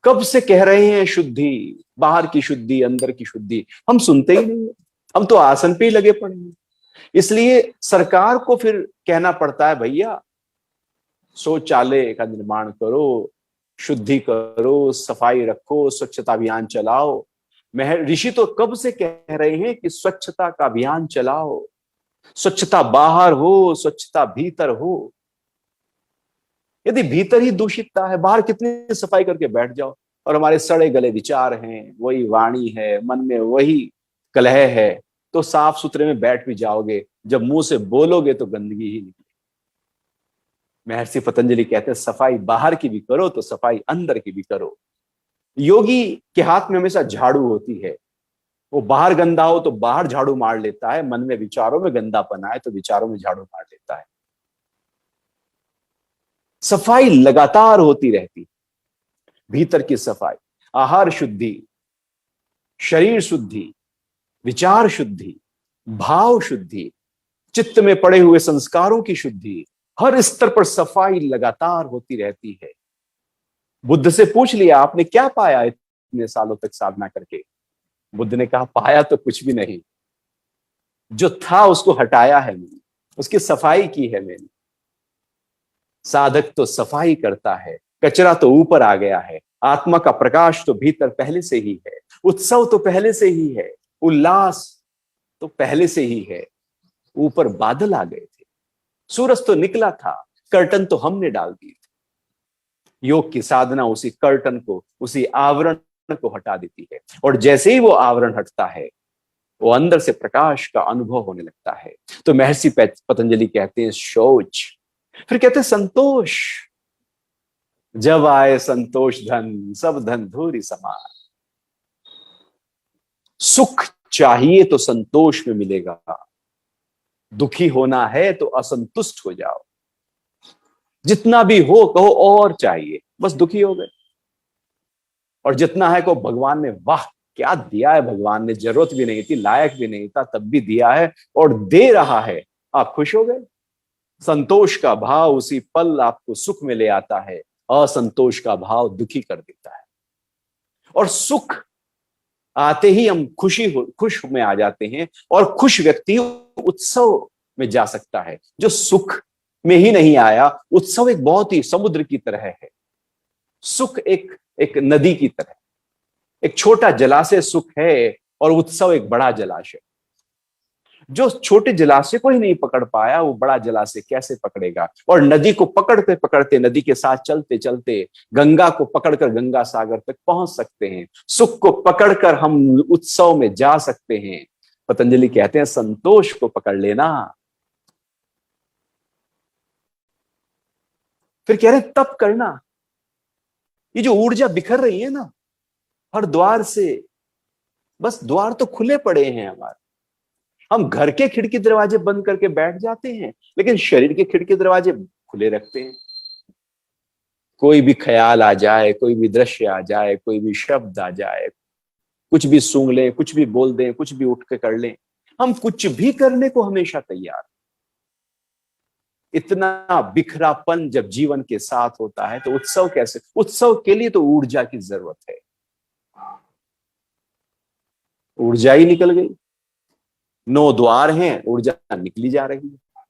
कब से कह रहे हैं शुद्धि, बाहर की शुद्धि, अंदर की शुद्धि, हम सुनते ही नहीं। हम तो आसन पे ही लगे पड़े हैं। इसलिए सरकार को फिर कहना पड़ता है भैया शौचालय का निर्माण करो, शुद्धि करो, सफाई रखो, स्वच्छता अभियान चलाओ। ऋषि तो कब से कह रहे हैं कि स्वच्छता का अभियान चलाओ, स्वच्छता बाहर हो, स्वच्छता भीतर हो। यदि भीतर ही दूषितता है, बाहर कितनी सफाई करके बैठ जाओ और हमारे सड़े गले विचार हैं, वही वाणी है, मन में वही कलह है, तो साफ सुथरे में बैठ भी जाओगे, जब मुंह से बोलोगे तो गंदगी ही निकले। महर्षि पतंजलि कहते हैं सफाई बाहर की भी करो तो सफाई अंदर की भी करो। योगी के हाथ में हमेशा झाड़ू होती है। वो बाहर गंदा हो तो बाहर झाड़ू मार लेता है, मन में विचारों में गंदापन आए तो विचारों में झाड़ू मार लेता है। सफाई लगातार होती रहती, भीतर की सफाई, आहार शुद्धि, शरीर शुद्धि, विचार शुद्धि, भाव शुद्धि, चित्त में पड़े हुए संस्कारों की शुद्धि, हर स्तर पर सफाई लगातार होती रहती है। बुद्ध से पूछ लिया आपने क्या पाया इतने सालों तक साधना करके? बुद्ध ने कहा पाया तो कुछ भी नहीं, जो था उसको हटाया है मैंने, उसकी सफाई की है मैंने। साधक तो सफाई करता है, कचरा तो ऊपर आ गया है, आत्मा का प्रकाश तो भीतर पहले से ही है, उत्सव तो पहले से ही है, उल्लास तो पहले से ही है। ऊपर बादल आ गए थे, सूरज तो निकला था, कर्टन तो हमने डाल दी थी। योग की साधना उसी कर्टन को, उसी आवरण को हटा देती है, और जैसे ही वो आवरण हटता है वो अंदर से प्रकाश का अनुभव होने लगता है। तो महर्षि पतंजलि कहते हैं शौच, फिर कहते हैं संतोष। जब आए संतोष धन, सब धन धूरी समान। सुख चाहिए तो संतोष में मिलेगा, दुखी होना है तो असंतुष्ट हो जाओ। जितना भी हो कहो और चाहिए, बस दुखी हो गए। और जितना है को भगवान ने, वाह क्या दिया है भगवान ने, जरूरत भी नहीं थी, लायक भी नहीं था, तब भी दिया है और दे रहा है, आप खुश हो गए। संतोष का भाव उसी पल आपको सुख में ले आता है, असंतोष का भाव दुखी कर देता है। और सुख आते ही हम खुश में आ जाते हैं, और खुश व्यक्ति उत्सव में जा सकता है। जो सुख में ही नहीं आया, उत्सव एक बहुत ही समुद्र की तरह है। सुख एक नदी की तरह, एक छोटा जलाशय सुख है और उत्सव एक बड़ा जलाशय। जो छोटे जलाशय को ही नहीं पकड़ पाया, वो बड़ा जलाशय कैसे पकड़ेगा। और नदी को पकड़ते पकड़ते, नदी के साथ चलते चलते गंगा को पकड़कर गंगा सागर तक पहुंच सकते हैं। सुख को पकड़कर हम उत्सव में जा सकते हैं। पतंजलि कहते हैं संतोष को पकड़ लेना। फिर कह रहे तप करना। ये जो ऊर्जा बिखर रही है ना हर द्वार से, बस द्वार तो खुले पड़े हैं हमारे, हम घर के खिड़की दरवाजे बंद करके बैठ जाते हैं, लेकिन शरीर के खिड़की दरवाजे खुले रखते हैं। कोई भी ख्याल आ जाए, कोई भी दृश्य आ जाए, कोई भी शब्द आ जाए, कुछ भी सूंघ लें, कुछ भी बोल दें, कुछ भी उठ के कर लें, हम कुछ भी करने को हमेशा तैयार। इतना बिखरापन जब जीवन के साथ होता है तो उत्सव कैसे। उत्सव के लिए तो ऊर्जा की जरूरत है। ऊर्जा ही निकल गई, 9 द्वार हैं, ऊर्जा निकली जा रही है।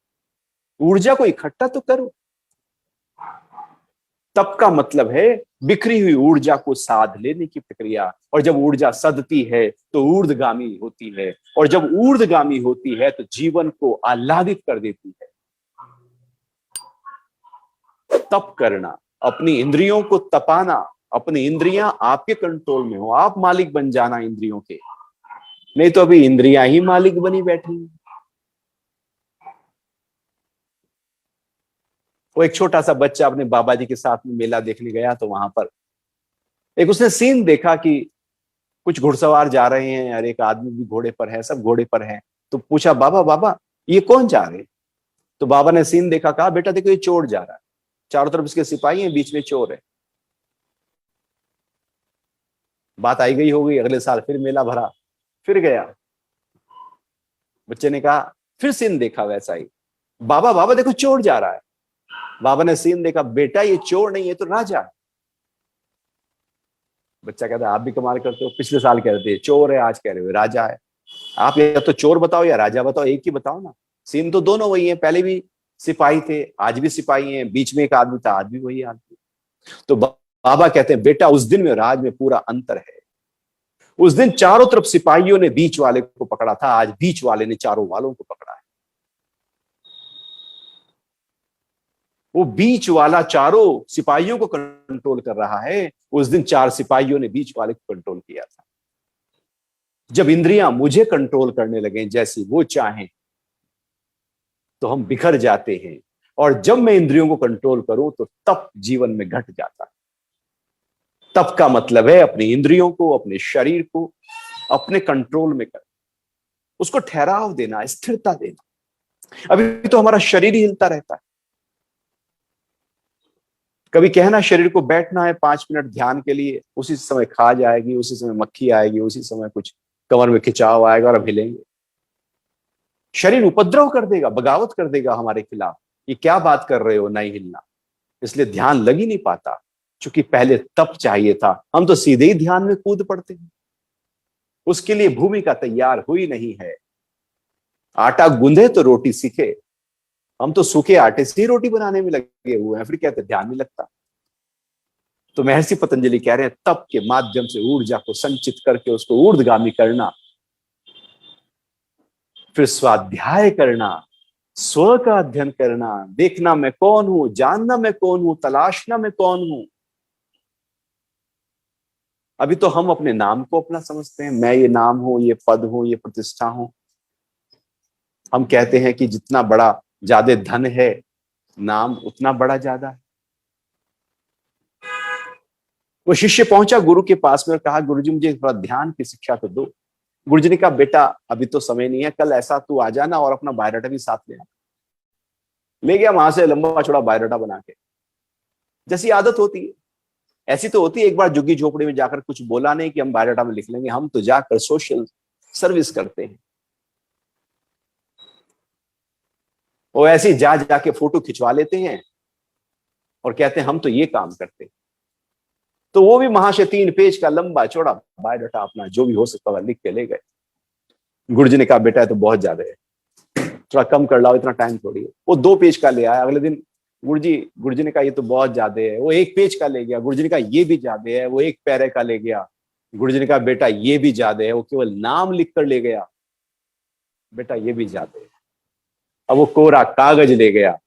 ऊर्जा को इकट्ठा तो करो। तप का मतलब है बिखरी हुई ऊर्जा को साध लेने की प्रक्रिया। और जब ऊर्जा सदती है तो ऊर्ध्वगामी होती है, और जब ऊर्ध्वगामी होती है तो जीवन को आह्लादित कर देती है। तप करना, अपनी इंद्रियों को तपाना, अपनी इंद्रियां आपके कंट्रोल में हो, आप मालिक बन जाना इंद्रियों के। नहीं तो अभी इंद्रियां ही मालिक बनी बैठी। वो एक छोटा सा बच्चा अपने बाबा जी के साथ में मेला देखने गया, तो वहां पर एक उसने सीन देखा कि कुछ घुड़सवार जा रहे हैं और एक आदमी भी घोड़े पर है, सब घोड़े पर हैं। तो पूछा बाबा बाबा ये कौन जा रहे हैं। तो बाबा ने सीन देखा, कहा बेटा देखो ये चोर जा रहा है, चारों तरफ इसके सिपाही हैं, बीच में चोर है। बात आई गई हो गई। अगले साल फिर मेला भरा, फिर गया। बच्चे ने कहा, फिर सीन देखा वैसा ही, बाबा बाबा देखो चोर जा रहा है। बाबा ने सीन देखा, बेटा ये चोर नहीं है तो राजा है। बच्चा कहता आप भी कमाल करते हो, पिछले साल कह रहे थे चोर है, आज कह रहे हो राजा है। आप या तो चोर बताओ या राजा बताओ, एक ही बताओ ना। सीन तो दोनों वही है, पहले भी सिपाही थे, आज भी सिपाही हैं, बीच में एक आदमी था, आज भी वही आदमी। तो बाबा कहते हैं बेटा उस दिन में और आज में पूरा अंतर है। उस दिन चारों तरफ सिपाहियों ने बीच वाले को पकड़ा था, आज बीच वाले ने चारों वालों को पकड़ा है। वो बीच वाला चारों सिपाहियों को कंट्रोल कर रहा है, उस दिन 4 सिपाहियों ने बीच वाले को कंट्रोल किया था। जब इंद्रियां मुझे कंट्रोल करने लगे जैसी वो चाहें तो हम बिखर जाते हैं। और जब मैं इंद्रियों को कंट्रोल करूं तो तप जीवन में घट जाता है। तप का मतलब है अपनी इंद्रियों को, अपने शरीर को अपने कंट्रोल में कर, उसको ठहराव देना, स्थिरता देना। अभी तो हमारा शरीर ही हिलता रहता है। कभी कहना शरीर को बैठना है 5 मिनट ध्यान के लिए, उसी समय खा जाएगी, उसी समय मक्खी आएगी, उसी समय कुछ कमर में खिंचाव आएगा और हम हिलेंगे। शरीर उपद्रव कर देगा, बगावत कर देगा हमारे खिलाफ, ये क्या बात कर रहे हो, नहीं हिलना। इसलिए ध्यान लग ही नहीं पाता, क्योंकि पहले तप चाहिए था। हम तो सीधे ही ध्यान में कूद पड़ते हैं, उसके लिए भूमिका तैयार हुई नहीं है। आटा गूंधे तो रोटी सीखे, हम तो सूखे आटे से ही रोटी बनाने में लगे हुए हैं, फिर कहते ध्यान नहीं लगता। तो महर्षि पतंजलि कह रहे हैं तप के माध्यम से ऊर्जा को संचित करके उसको ऊर्ध्वगामी करना, फिर स्वाध्याय करना, स्व का अध्ययन करना, देखना मैं कौन हूं, जानना मैं कौन हूं, तलाशना मैं कौन हूं। अभी तो हम अपने नाम को अपना समझते हैं, मैं ये नाम हूं, ये पद हूं, ये प्रतिष्ठा हूं। हम कहते हैं कि जितना बड़ा ज्यादा धन है, नाम उतना बड़ा ज्यादा है। वो शिष्य पहुंचा गुरु के पास में और कहा गुरुजी मुझे थोड़ा ध्यान की शिक्षा तो दो। गुरुजी ने कहा बेटा अभी तो समय नहीं है, कल ऐसा तू आ जाना और अपना बायोडाटा भी साथ ले आना। ले गया वहां से लंबा चौड़ा बायोडाटा बना के, जैसी आदत होती है ऐसी तो होती है। एक बार झुग्गी झोपड़ी में जाकर कुछ बोला नहीं कि हम बायोडाटा में लिख लेंगे, हम तो जाकर सोशल सर्विस करते हैं। वो ऐसे ही जा जाके फोटो खिंचवा लेते हैं और कहते हैं हम तो ये काम करते हैं। तो वो भी महाशय 3 पेज का लंबा चौड़ा बायोडाटा अपना जो भी हो सकता है लिख के ले गए। गुरुजी ने कहा बेटा तो बहुत ज्यादा है, थोड़ा कम कर लाओ, इतना टाइम थोड़ी है। वो 2 पेज का ले आया। अगले दिन गुरुजी ने कहा ये तो बहुत ज्यादा है। वो 1 पेज का ले गया। गुरुजी ने कहा ये भी ज्यादा है। वो 1 पैरे का ले गया। गुरुजी ने कहा बेटा ये भी ज्यादा है। वो केवल नाम लिख कर ले गया, बेटा ये भी ज्यादा है। अब वो कोरा कागज ले गया।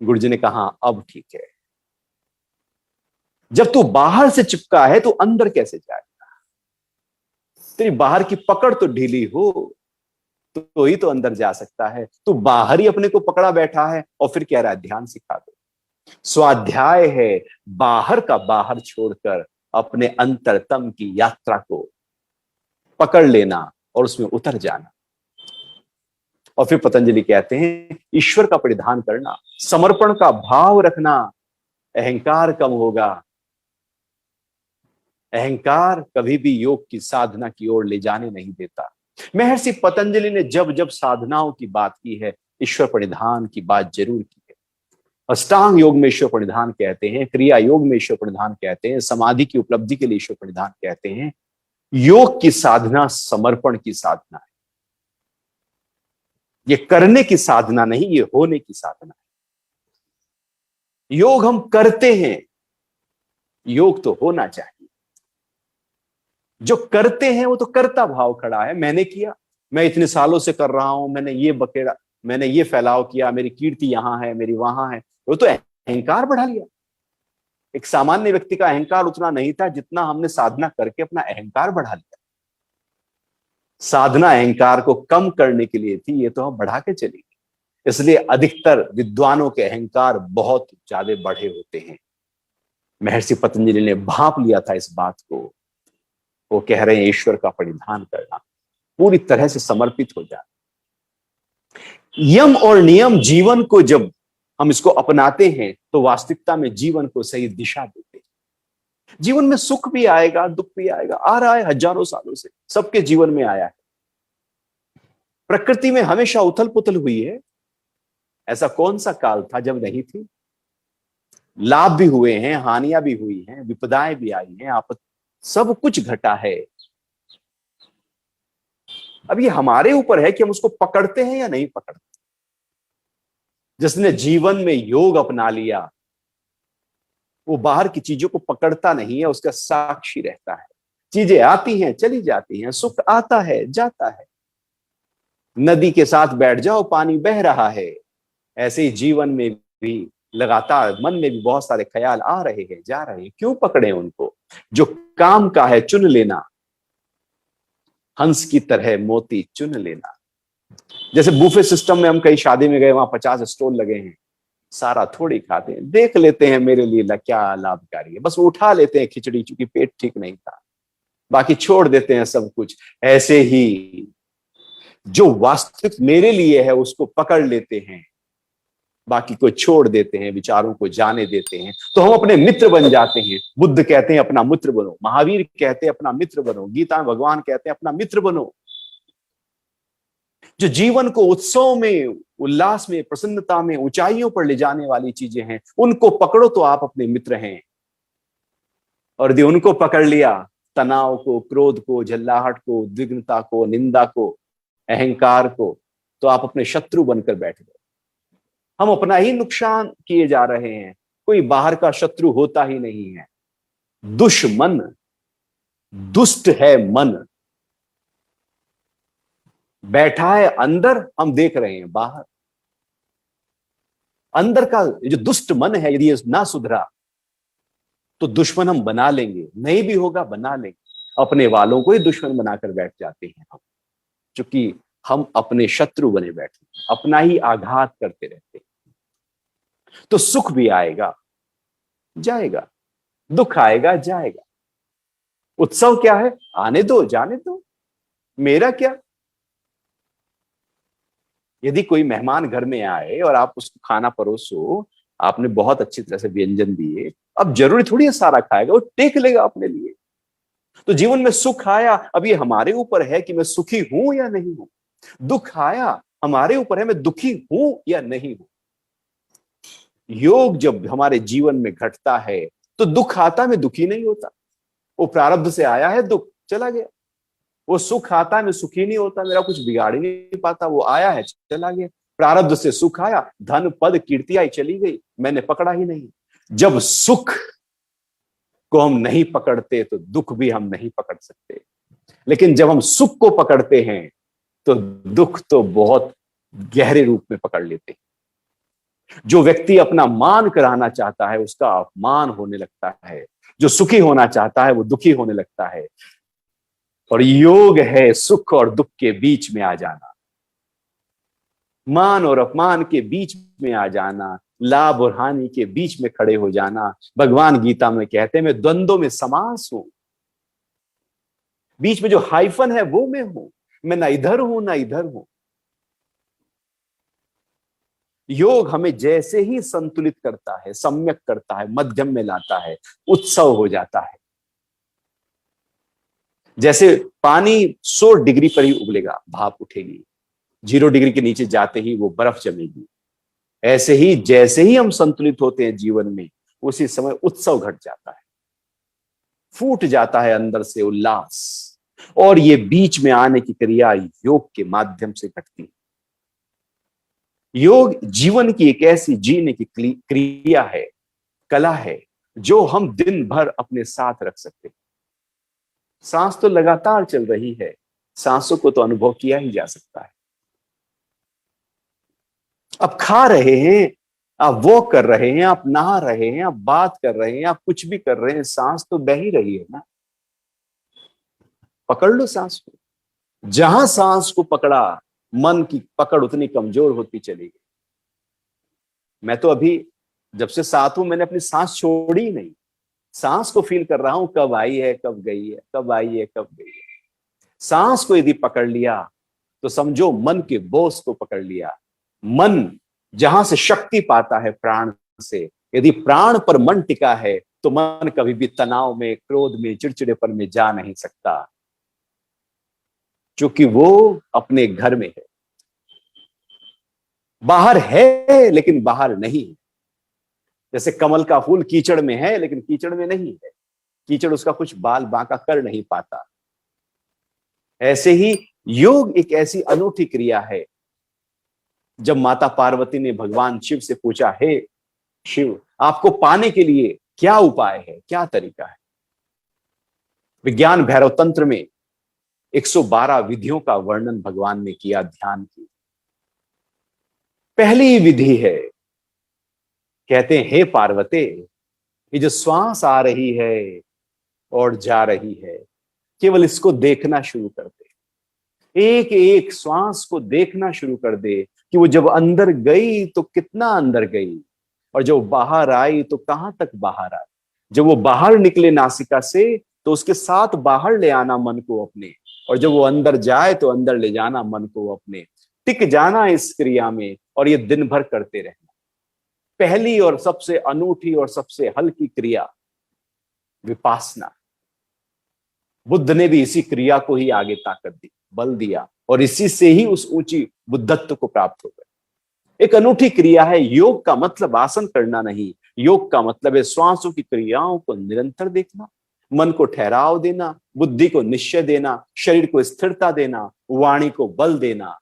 गुरुजी ने कहा अब ठीक है। जब तू बाहर से चिपका है तो अंदर कैसे जाएगा? तेरी बाहर की पकड़ तो ढीली हो तो ही तो अंदर जा सकता है। तू बाहर ही अपने को पकड़ा बैठा है और फिर कह रहा है ध्यान सिखा दो। स्वाध्याय है बाहर का बाहर छोड़कर अपने अंतरतम की यात्रा को पकड़ लेना और उसमें उतर जाना। और फिर पतंजलि कहते हैं ईश्वर का परिधान करना, समर्पण का भाव रखना, अहंकार कम होगा। अहंकार कभी भी योग की साधना की ओर ले जाने नहीं देता। महर्षि पतंजलि ने जब जब साधनाओं की बात की है, ईश्वर परिधान की बात जरूर की है। अष्टांग योग में ईश्वर परिधान कहते हैं, क्रिया योग में ईश्वर परिधान कहते हैं, समाधि की उपलब्धि के लिए ईश्वर परिधान कहते हैं। योग की साधना समर्पण की साधना है। ये करने की साधना नहीं, ये होने की साधना है। योग हम करते हैं, योग तो होना चाहिए। जो करते हैं वो तो कर्ता भाव खड़ा है। मैंने किया, मैं इतने सालों से कर रहा हूं, मैंने ये बकेड़ा, मैंने ये फैलाव किया, मेरी कीर्ति यहां है, मेरी वहां है। वो तो अहंकार बढ़ा लिया। एक सामान्य व्यक्ति का अहंकार उतना नहीं था जितना हमने साधना करके अपना अहंकार बढ़ा लिया। साधना अहंकार को कम करने के लिए थी, ये तो हम बढ़ा के चलेंगे। इसलिए अधिकतर विद्वानों के अहंकार बहुत ज्यादा बढ़े होते हैं। महर्षि पतंजलि ने भांप लिया था इस बात को। वो कह रहे हैं ईश्वर का परिधान करना, पूरी तरह से समर्पित हो जाना। यम और नियम जीवन को जब हम इसको अपनाते हैं तो वास्तविकता में जीवन को सही दिशा देते हैं। जीवन में सुख भी आएगा, दुख भी आएगा, आ रहा है हजारों सालों से, सबके जीवन में आया है। प्रकृति में हमेशा उथल पुथल हुई है। ऐसा कौन सा काल था जब नहीं थी? लाभ भी हुए हैं, हानियां भी हुई हैं, विपदाएं भी आई हैं, आपत्ति, सब कुछ घटा है। अब ये हमारे ऊपर है कि हम उसको पकड़ते हैं या नहीं पकड़ते। जिसने जीवन में योग अपना लिया वो बाहर की चीजों को पकड़ता नहीं है, उसका साक्षी रहता है। चीजें आती हैं, चली जाती हैं, सुख आता है, जाता है। नदी के साथ बैठ जाओ, पानी बह रहा है। ऐसे ही जीवन में भी लगातार मन में भी बहुत सारे ख्याल आ रहे हैं, जा रहे हैं। क्यों पकड़े उनको? जो काम का है चुन लेना, हंस की तरह मोती चुन लेना। जैसे बुफे सिस्टम में हम कहीं शादी में गए, वहां 50 स्टॉल लगे हैं, सारा थोड़ी खाते हैं, देख लेते हैं मेरे लिए क्या लाभकारी है, बस उठा लेते हैं खिचड़ी, चूंकि पेट ठीक नहीं था, बाकी छोड़ देते हैं सब कुछ। ऐसे ही जो वास्तविक मेरे लिए है उसको पकड़ लेते हैं, बाकी को छोड़ देते हैं, विचारों को जाने देते हैं, तो हम अपने मित्र बन जाते हैं। बुद्ध कहते हैं अपना मित्र बनो, महावीर कहते हैं अपना मित्र बनो, गीता में भगवान कहते हैं अपना मित्र बनो। जो जीवन को उत्सव में, उल्लास में, प्रसन्नता में, ऊंचाइयों पर ले जाने वाली चीजें हैं, उनको पकड़ो तो आप अपने मित्र हैं। और यदि उनको पकड़ लिया, तनाव को, क्रोध को, झल्लाहट को, उद्विग्नता को, निंदा को, अहंकार को, तो आप अपने शत्रु बनकर बैठ गए। हम अपना ही नुकसान किए जा रहे हैं। कोई बाहर का शत्रु होता ही नहीं है। दुश्मन, दुष्ट है मन, बैठा है अंदर, हम देख रहे हैं बाहर। अंदर का जो दुष्ट मन है, यदि ना सुधरा तो दुश्मन हम बना लेंगे, नहीं भी होगा बना लेंगे। अपने वालों को ही दुश्मन बनाकर बैठ जाते हैं हम, क्योंकि हम अपने शत्रु बने बैठे, अपना ही आघात करते रहते हैं। तो सुख भी आएगा, जाएगा, दुख आएगा, जाएगा। उत्सव क्या है? आने दो, जाने दो, मेरा क्या। यदि कोई मेहमान घर में आए और आप उसको खाना परोसो, आपने बहुत अच्छी तरह से व्यंजन दिए, अब जरूरी थोड़ी है सारा खाएगा, वो टेक लेगा अपने लिए। तो जीवन में सुख आया, अब ये हमारे ऊपर है कि मैं सुखी हूं या नहीं हूं। दुख आया, हमारे ऊपर है, मैं दुखी हूं या नहीं हूं। योग जब हमारे जीवन में घटता है तो दुख आता, मैं दुखी नहीं होता। वो प्रारब्ध से आया है, दुख चला गया। वो सुख आता है, मैं सुखी नहीं होता, मेरा कुछ बिगाड़ ही नहीं पाता। वो आया है, चला गया। प्रारब्ध से सुख आया, धन पद कीर्ति आई, चली गई, मैंने पकड़ा ही नहीं। जब सुख को हम नहीं पकड़ते तो दुख भी हम नहीं पकड़ सकते, लेकिन जब हम सुख को पकड़ते हैं तो दुख तो बहुत गहरे रूप में पकड़ लेते हैं। जो व्यक्ति अपना मान कराना चाहता है उसका अपमान होने लगता है, जो सुखी होना चाहता है वो दुखी होने लगता है। और योग है सुख और दुख के बीच में आ जाना, मान और अपमान के बीच में आ जाना, लाभ और हानि के बीच में खड़े हो जाना। भगवान गीता में कहते हैं मैं द्वंद्वों में समास हूं, बीच में जो हाइफन है वो मैं हूं, मैं ना इधर हूं ना इधर हूं। योग हमें जैसे ही संतुलित करता है, सम्यक करता है, मध्यम में लाता है, उत्सव हो जाता है। जैसे पानी 100 डिग्री पर ही उबलेगा, भाप उठेगी, 0 डिग्री के नीचे जाते ही वो बर्फ जमेगी। ऐसे ही जैसे ही हम संतुलित होते हैं जीवन में, उसी समय उत्सव घट जाता है, फूट जाता है अंदर से उल्लास। और ये बीच में आने की क्रिया योग के माध्यम से घटती है। योग जीवन की एक ऐसी जीने की क्रिया है, कला है, जो हम दिन भर अपने साथ रख सकते हैं। सांस तो लगातार चल रही है, सांसों को तो अनुभव किया ही जा सकता है। आप खा रहे हैं, आप वॉक कर रहे हैं, आप नहा रहे हैं, आप बात कर रहे हैं, आप कुछ भी कर रहे हैं, सांस तो बह ही रही है ना। पकड़ लो सांस को। जहां सांस को पकड़ा, मन की पकड़ उतनी कमजोर होती चली गई। मैं तो अभी जब से साथ हूं, मैंने अपनी सांस छोड़ी ही नहीं। सांस को फील कर रहा हूं, कब आई है कब गई है, कब आई है कब गई है। सांस को यदि पकड़ लिया तो समझो मन के बोझ को पकड़ लिया। मन जहां से शक्ति पाता है प्राण से, यदि प्राण पर मन टिका है तो मन कभी भी तनाव में, क्रोध में, चिड़चिड़ेपन में जा नहीं सकता, क्योंकि वो अपने घर में है। बाहर है लेकिन बाहर नहीं है। जैसे कमल का फूल कीचड़ में है लेकिन कीचड़ में नहीं है, कीचड़ उसका कुछ बाल बांका कर नहीं पाता। ऐसे ही योग एक ऐसी अनूठी क्रिया है। जब माता पार्वती ने भगवान शिव से पूछा, हे शिव, आपको पाने के लिए क्या उपाय है, क्या तरीका है? विज्ञान भैरव तंत्र में 112 विधियों का वर्णन भगवान ने किया ध्यान की। पहली विधि है, कहते हैं हे पार्वती, ये जो श्वास आ रही है और जा रही है, केवल इसको देखना शुरू कर दे। एक एक श्वास को देखना शुरू कर दे कि वो जब अंदर गई तो कितना अंदर गई, और जब बाहर आई तो कहां तक बाहर आई। जब वो बाहर निकले नासिका से तो उसके साथ बाहर ले आना मन को अपने, और जब वो अंदर जाए तो अंदर ले जाना मन को अपने। टिक जाना इस क्रिया में और ये दिन भर करते रहना। पहली और सबसे अनूठी और सबसे हल्की क्रिया विपासना। बुद्ध ने भी इसी क्रिया को ही आगे ताकत दी, बल दिया, और इसी से ही उस ऊंची बुद्धत्व को प्राप्त हो गए। एक अनूठी क्रिया है। योग का मतलब आसन करना नहीं, योग का मतलब है श्वासों की क्रियाओं को निरंतर देखना, मन को ठहराव देना, बुद्धि को निश्चय देना, शरीर को स्थिरता देना, वाणी को बल देना।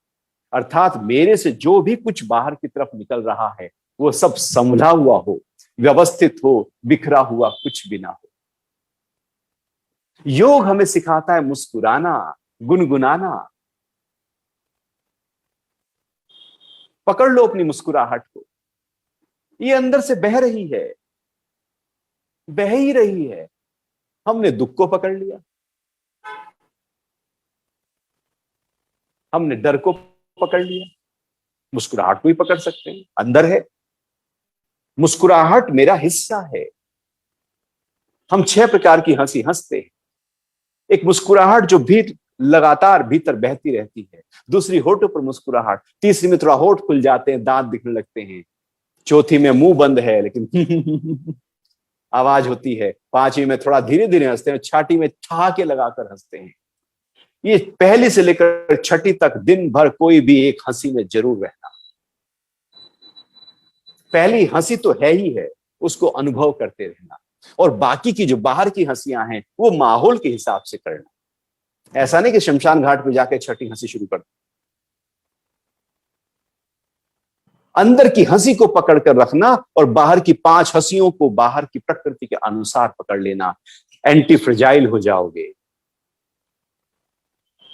अर्थात मेरे से जो भी कुछ बाहर की तरफ निकल रहा है वो सब संभला हुआ हो, व्यवस्थित हो, बिखरा हुआ कुछ भी ना हो। योग हमें सिखाता है मुस्कुराना, गुनगुनाना। पकड़ लो अपनी मुस्कुराहट को, ये अंदर से बह रही है, बह ही रही है। हमने दुख को पकड़ लिया, हमने डर को पकड़ लिया, मुस्कुराहट को ही पकड़ सकते हैं, अंदर है। मुस्कुराहट मेरा हिस्सा है। हम 6 प्रकार की हंसी हंसते हैं। एक मुस्कुराहट जो भी लगातार भीतर बहती रहती है, दूसरी होठों पर मुस्कुराहट, तीसरी में थोड़ा होठ खुल जाते हैं, दांत दिखने लगते हैं, चौथी में मुंह बंद है लेकिन आवाज होती है, पांचवी में थोड़ा धीरे धीरे हंसते हैं, छठी में ठहाके लगाकर हंसते हैं। ये पहली से लेकर छठी तक दिन भर कोई भी एक हंसी में जरूर रहना। पहली हंसी तो है ही है, उसको अनुभव करते रहना, और बाकी की जो बाहर की हंसियां हैं वो माहौल के हिसाब से करना। ऐसा नहीं कि शमशान घाट पे जाके छठी हंसी शुरू कर दो। अंदर की हंसी को पकड़ कर रखना और बाहर की 5 हंसियों को बाहर की प्रकृति के अनुसार पकड़ लेना। एंटी फ्रेजाइल हो जाओगे,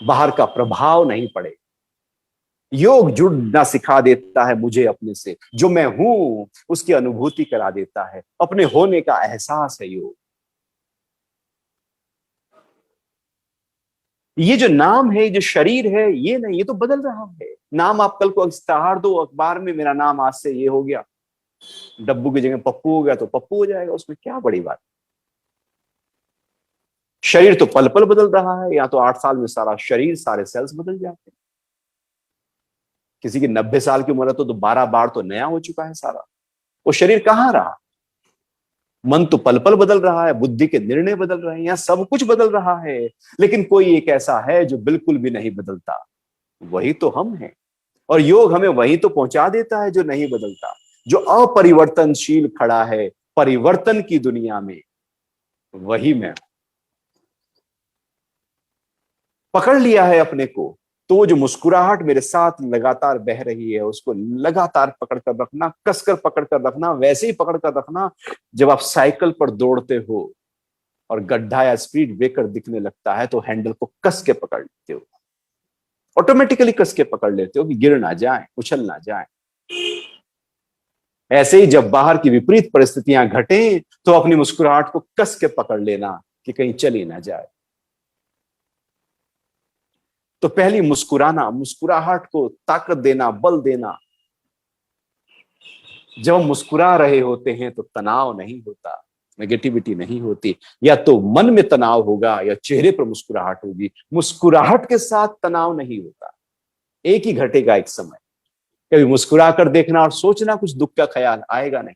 बाहर का प्रभाव नहीं पड़े। योग जुड़ना सिखा देता है मुझे अपने से, जो मैं हूं उसकी अनुभूति करा देता है, अपने होने का एहसास है योग। ये जो नाम है, जो शरीर है, ये नहीं, ये तो बदल रहा है। नाम आप कल को इश्तेहार दो अखबार में, मेरा नाम आज से ये हो गया, डब्बू की जगह पप्पू हो गया तो पप्पू हो जाएगा, उसमें क्या बड़ी बात। शरीर तो पल पल बदल रहा है, या तो 8 साल में सारा शरीर, सारे सेल्स बदल जाते हैं। किसी की 90 साल की उम्र है तो 12 बार तो नया हो चुका है सारा। वो शरीर कहाँ रहा? मन तो पल पल बदल रहा है, बुद्धि के निर्णय बदल रहे हैं, यहाँ सब कुछ बदल रहा है, लेकिन कोई एक ऐसा है जो बिल्कुल भी नहीं बदलता, वही तो हम हैं। और योग हमें वही तो पहुंचा देता है जो नहीं बदलता, जो अपरिवर्तनशील खड़ा है परिवर्तन की दुनिया में, वही मैं। पकड़ लिया है अपने को, तो वो जो मुस्कुराहट मेरे साथ लगातार बह रही है उसको लगातार पकड़ कर रखना, कसकर पकड़ कर रखना। वैसे ही पकड़ कर रखना जब आप साइकिल पर दौड़ते हो और गड्ढा या स्पीड ब्रेकर दिखने लगता है तो हैंडल को कस के पकड़ लेते हो, ऑटोमेटिकली कस के पकड़ लेते हो कि गिर ना जाए, उछल ना जाए। ऐसे ही जब बाहर की विपरीत परिस्थितियां घटे तो अपनी मुस्कुराहट को कस के पकड़ लेना कि कहीं चली ना जाए। तो पहली मुस्कुराना, मुस्कुराहट को ताकत देना, बल देना। जब हम मुस्कुरा रहे होते हैं तो तनाव नहीं होता, नेगेटिविटी नहीं होती। या तो मन में तनाव होगा या चेहरे पर मुस्कुराहट होगी। मुस्कुराहट के साथ तनाव नहीं होता, एक ही घटेगा एक समय। कभी मुस्कुरा कर देखना और सोचना, कुछ दुख का ख्याल आएगा नहीं,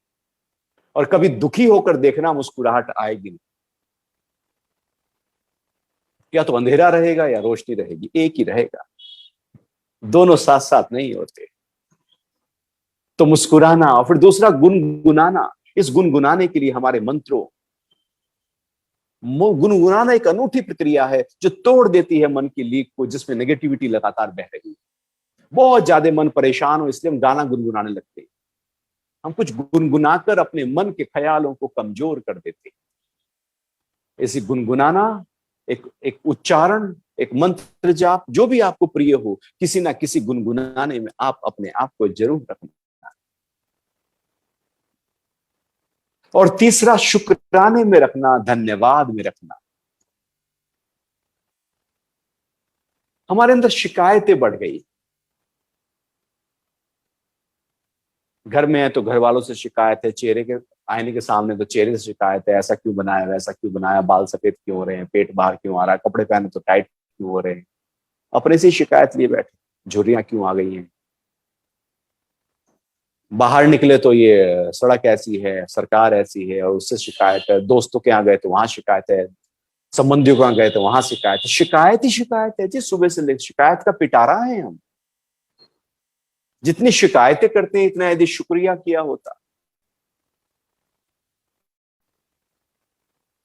और कभी दुखी होकर देखना, मुस्कुराहट आएगी नहीं। या तो अंधेरा रहेगा या रोशनी रहेगी, एक ही रहेगा, दोनों साथ साथ नहीं होते। तो मुस्कुराना, और फिर दूसरा गुनगुनाना। इस गुनगुनाने के लिए हमारे मंत्रों, गुनगुनाना एक अनूठी प्रक्रिया है जो तोड़ देती है मन की लीक को, जिसमें नेगेटिविटी लगातार बह रही है। बहुत ज्यादा मन परेशान हो इसलिए हम गाना गुनगुनाने लगते हैं। हम कुछ गुनगुनाकर अपने मन के ख्यालों को कमजोर कर देते हैं। इसी गुनगुनाना, एक उच्चारण, एक मंत्र जाप, जो भी आपको प्रिय हो, किसी ना किसी गुनगुनाने में आप अपने आप को जरूर रखना। और तीसरा, शुक्राने में रखना, धन्यवाद में रखना। हमारे अंदर शिकायतें बढ़ गई। घर में है तो घर वालों से शिकायत है, चेहरे के आईने के सामने तो चेहरे से शिकायत है, ऐसा क्यों बनाया, वैसा क्यों बनाया, बाल सफेद क्यों हो रहे हैं, पेट बाहर क्यों आ रहा है, कपड़े पहने तो टाइट क्यों हो रहे हैं। अपने से ही शिकायत लिए बैठे, झुर्रियां क्यों आ गई हैं। बाहर निकले तो ये सड़क ऐसी है, सरकार ऐसी है, और उससे शिकायत है। दोस्तों के यहाँ गए तो वहां शिकायत है, संबंधियों के यहाँ गए तो वहां शिकायत है। शिकायत ही शिकायत है जी, सुबह से लेकर शिकायत का पिटारा है हम। जितनी शिकायतें करते हैं इतना यदि शुक्रिया किया होता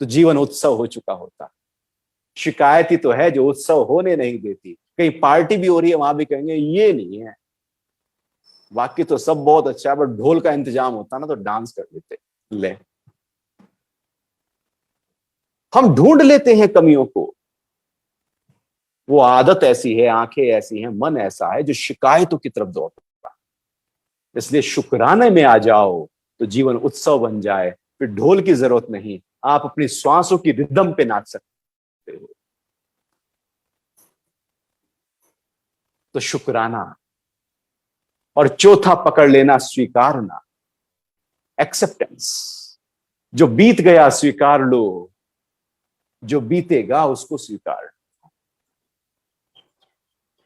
तो जीवन उत्सव हो चुका होता। शिकायत ही तो है जो उत्सव होने नहीं देती। कहीं पार्टी भी हो रही है, वहां भी कहेंगे ये नहीं है। बाकी तो सब बहुत अच्छा है, बट ढोल का इंतजाम होता ना तो डांस कर लेते। ले, हम ढूंढ लेते हैं कमियों को। वो आदत ऐसी है, आंखें ऐसी हैं, मन ऐसा है जो शिकायतों की तरफ दौड़ता है। इसलिए शुक्राने में आ जाओ तो जीवन उत्सव बन जाए। फिर ढोल की जरूरत नहीं, आप अपनी श्वासों की रिदम पे नाच सकते हो। तो शुक्राना। और चौथा, पकड़ लेना, स्वीकारना, एक्सेप्टेंस। जो बीत गया स्वीकार लो, जो बीतेगा उसको स्वीकार।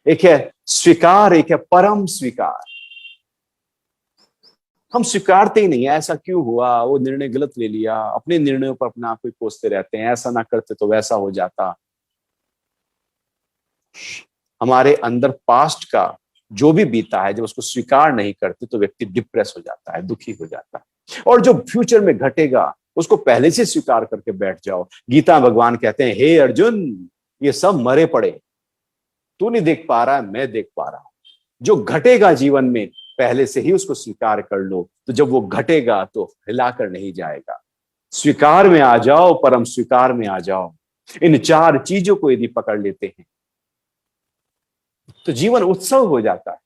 एक है स्वीकार, एक है परम स्वीकार। हम स्वीकारते ही नहीं है, ऐसा क्यों हुआ, वो निर्णय गलत ले लिया, अपने निर्णयों पर अपने आप को कोसते रहते हैं, ऐसा ना करते तो वैसा हो जाता। हमारे अंदर पास्ट का जो भी बीता है, जब उसको स्वीकार नहीं करते तो व्यक्ति डिप्रेस हो जाता है, दुखी हो जाता है। और जो फ्यूचर में घटेगा उसको पहले से स्वीकार करके बैठ जाओ। गीता भगवान कहते हैं, हे अर्जुन, ये सब मरे पड़े, तू नहीं देख पा रहा है, मैं देख पा रहा हूं। जो घटेगा जीवन में पहले से ही उसको स्वीकार कर लो, तो जब वो घटेगा तो हिलाकर नहीं जाएगा। स्वीकार में आ जाओ, परम स्वीकार में आ जाओ। इन 4 चीजों को यदि पकड़ लेते हैं तो जीवन उत्सव हो जाता है।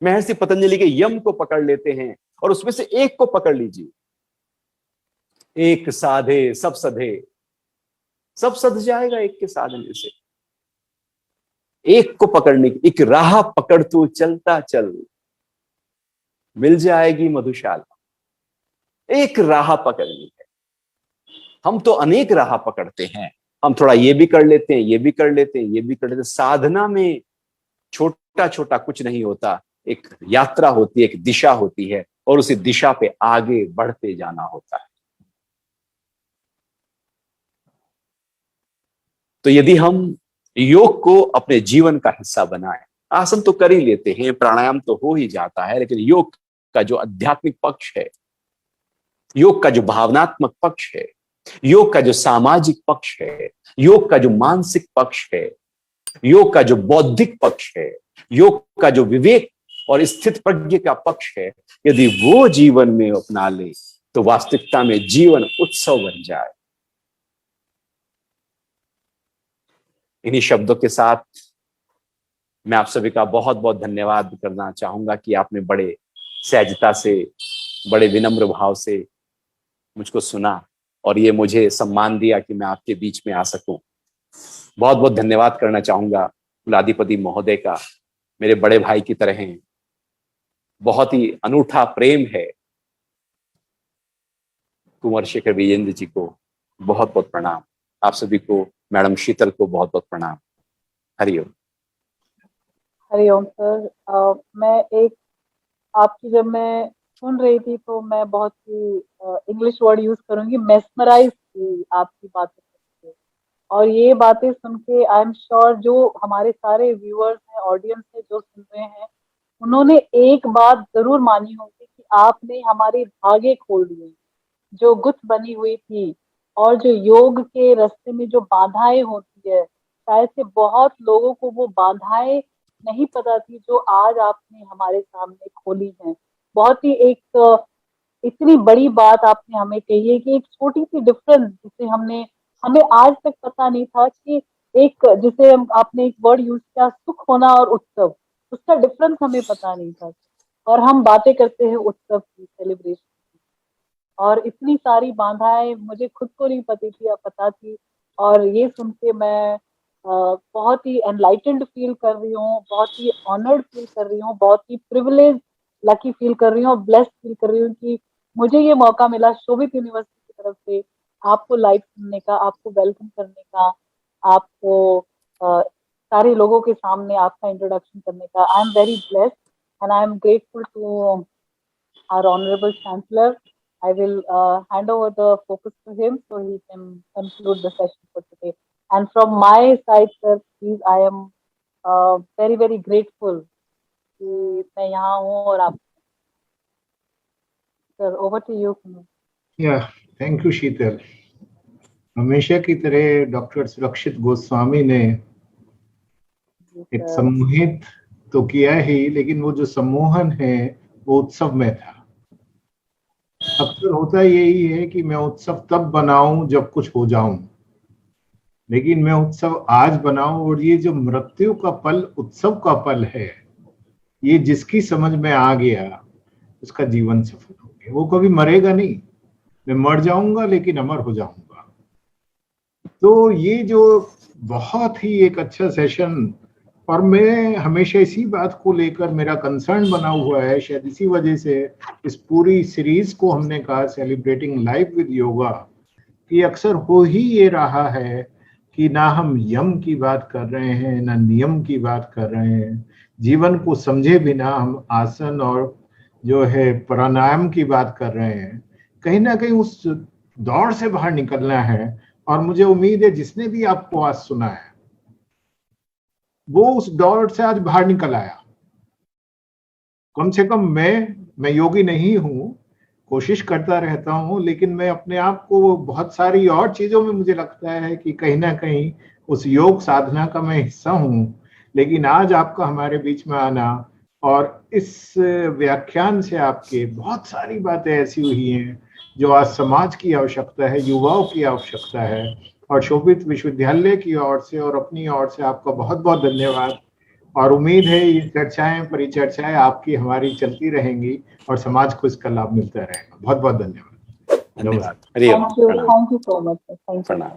महर्षि पतंजलि के यम को पकड़ लेते हैं और उसमें से एक को पकड़ लीजिए। एक साधे सब सधे, सब सध जाएगा एक के साधने से। एक को पकड़ने की, एक राह पकड़ तू चलता चल, मिल जाएगी मधुशाला। एक राह पकड़नी है। हम तो अनेक राह पकड़ते हैं, हम थोड़ा ये भी कर लेते हैं, ये भी कर लेते हैं, ये भी कर लेते हैं। साधना में छोटा छोटा कुछ नहीं होता, एक यात्रा होती है, एक दिशा होती है, और उसी दिशा पे आगे बढ़ते जाना होता है। तो यदि हम योग को अपने जीवन का हिस्सा बनाएं, आसन तो कर ही लेते हैं, प्राणायाम तो हो ही जाता है, लेकिन योग का जो आध्यात्मिक पक्ष है, योग का जो भावनात्मक पक्ष है, योग का जो सामाजिक पक्ष है, योग का जो मानसिक पक्ष है, योग का जो बौद्धिक पक्ष है, योग का जो विवेक और स्थित प्रज्ञ का पक्ष है, यदि वो जीवन में अपना ले तो वास्तविकता में जीवन उत्सव बन जाए। इन्हीं शब्दों के साथ मैं आप सभी का बहुत बहुत धन्यवाद करना चाहूंगा कि आपने बड़े सहजता से, बड़े विनम्र भाव से मुझको सुना और ये मुझे सम्मान दिया कि मैं आपके बीच में आ सकूं। बहुत बहुत धन्यवाद करना चाहूंगा कुलाधिपति महोदय का, मेरे बड़े भाई की तरह हैं। बहुत ही अनूठा प्रेम है। कुंवर शेखर विजेंद्र जी को बहुत बहुत प्रणाम। आप सभी को, मैडम शीतल को बहुत बहुत प्रणाम। हरिओम। हरिओम सर। मैं एक आपकी जब मैं सुन रही थी तो मैं बहुत ही इंग्लिश वर्ड यूज करूंगी, मेस्मराइज थी आपकी बातें सुन के। और ये बातें सुन के आई एम श्योर जो हमारे सारे व्यूअर्स हैं, ऑडियंस है जो सुन रहे हैं, उन्होंने एक बात जरूर मानी होगी कि आपने हमारे धागे खोल दिए, जो गुथ बनी हुई थी, और जो योग के रास्ते में जो बाधाएं होती है, शायद से बहुत लोगों को वो बाधाएं नहीं पता थी जो आज आपने हमारे सामने खोली हैं। बहुत ही एक इतनी बड़ी बात आपने हमें कही है कि एक छोटी सी डिफरेंस जिसे हमें आज तक पता नहीं था कि एक, जिसे आपने एक वर्ड यूज किया, सुख होना और उत्सव, उसका डिफरेंस हमें पता नहीं था। और हम बातें करते हैं उत्सव की, सेलिब्रेशन की, और इतनी सारी बाधाएं मुझे खुद को नहीं पता थी। और ये सुन के मैं बहुत ही एनलाइटेंड फील कर रही हूँ, बहुत ही ऑनर्ड फील कर रही हूँ, बहुत ही प्रिविलेज, लकी फील कर रही हूँ, ब्लेस्ड फील कर रही हूँ कि मुझे ये मौका मिला शोभित यूनिवर्सिटी की तरफ से आपको लाइव सुनने का, आपको वेलकम करने का, आपको सारे लोगों के सामने आपका इंट्रोडक्शन करने का। I am very blessed and I am grateful to our honourable chancellor. I will hand over the focus to him so he can conclude the session for today. And from my side, sir, please, I am very, very grateful कि मैं यहाँ हूँ और आप. Sir, over to you. Yeah, thank you, शीतल. हमेशा की तरह डॉक्टर सुरक्षित गोस्वामी ने एक सम्मोहित तो किया ही, लेकिन वो जो सम्मोहन है वो उत्सव में था. अक्सर होता यही है कि मैं उत्सव तब बनाऊं जब कुछ हो जाऊं, लेकिन मैं उत्सव आज बनाऊं. और ये जो मृत्यु का पल उत्सव का पल है, ये जिसकी समझ में आ गया उसका जीवन सफल हो गया. वो कभी मरेगा नहीं. मैं मर जाऊंगा लेकिन अमर हो जाऊंगा. तो ये जो बहुत ही एक अच्छा सेशन, और मैं हमेशा इसी बात को लेकर मेरा कंसर्न बना हुआ है, शायद इसी वजह से इस पूरी सीरीज को हमने कहा सेलिब्रेटिंग लाइफ विद योगा, कि अक्सर हो ही ये रहा है कि ना हम यम की बात कर रहे हैं, ना नियम की बात कर रहे हैं. जीवन को समझे बिना हम आसन और जो है प्राणायाम की बात कर रहे हैं. कहीं ना कहीं उस दौड़ से बाहर निकलना है. और मुझे उम्मीद है जिसने भी आपको आज सुना है वो उस दौड़ से आज बाहर निकल आया। कम से कम मैं योगी नहीं हूं, कोशिश करता रहता हूं, लेकिन मैं अपने आप को बहुत सारी और चीजों में मुझे लगता है कि कहीं ना कहीं उस योग साधना का मैं हिस्सा हूं। लेकिन आज आपका हमारे बीच में आना और इस व्याख्यान से आपके बहुत सारी बातें ऐसी हुई हैं जो आज समाज की आवश्यकता है, युवाओं की आवश्यकता है, और शोभित विश्वविद्यालय की ओर से और अपनी ओर से आपका बहुत बहुत धन्यवाद। और उम्मीद है ये चर्चाएं, परिचर्चाएं आपकी हमारी चलती रहेंगी और समाज को इसका लाभ मिलता रहेगा। बहुत बहुत धन्यवाद। धन्यवाद। Hari Om. Thank you so much. Thank you. प्रणाम।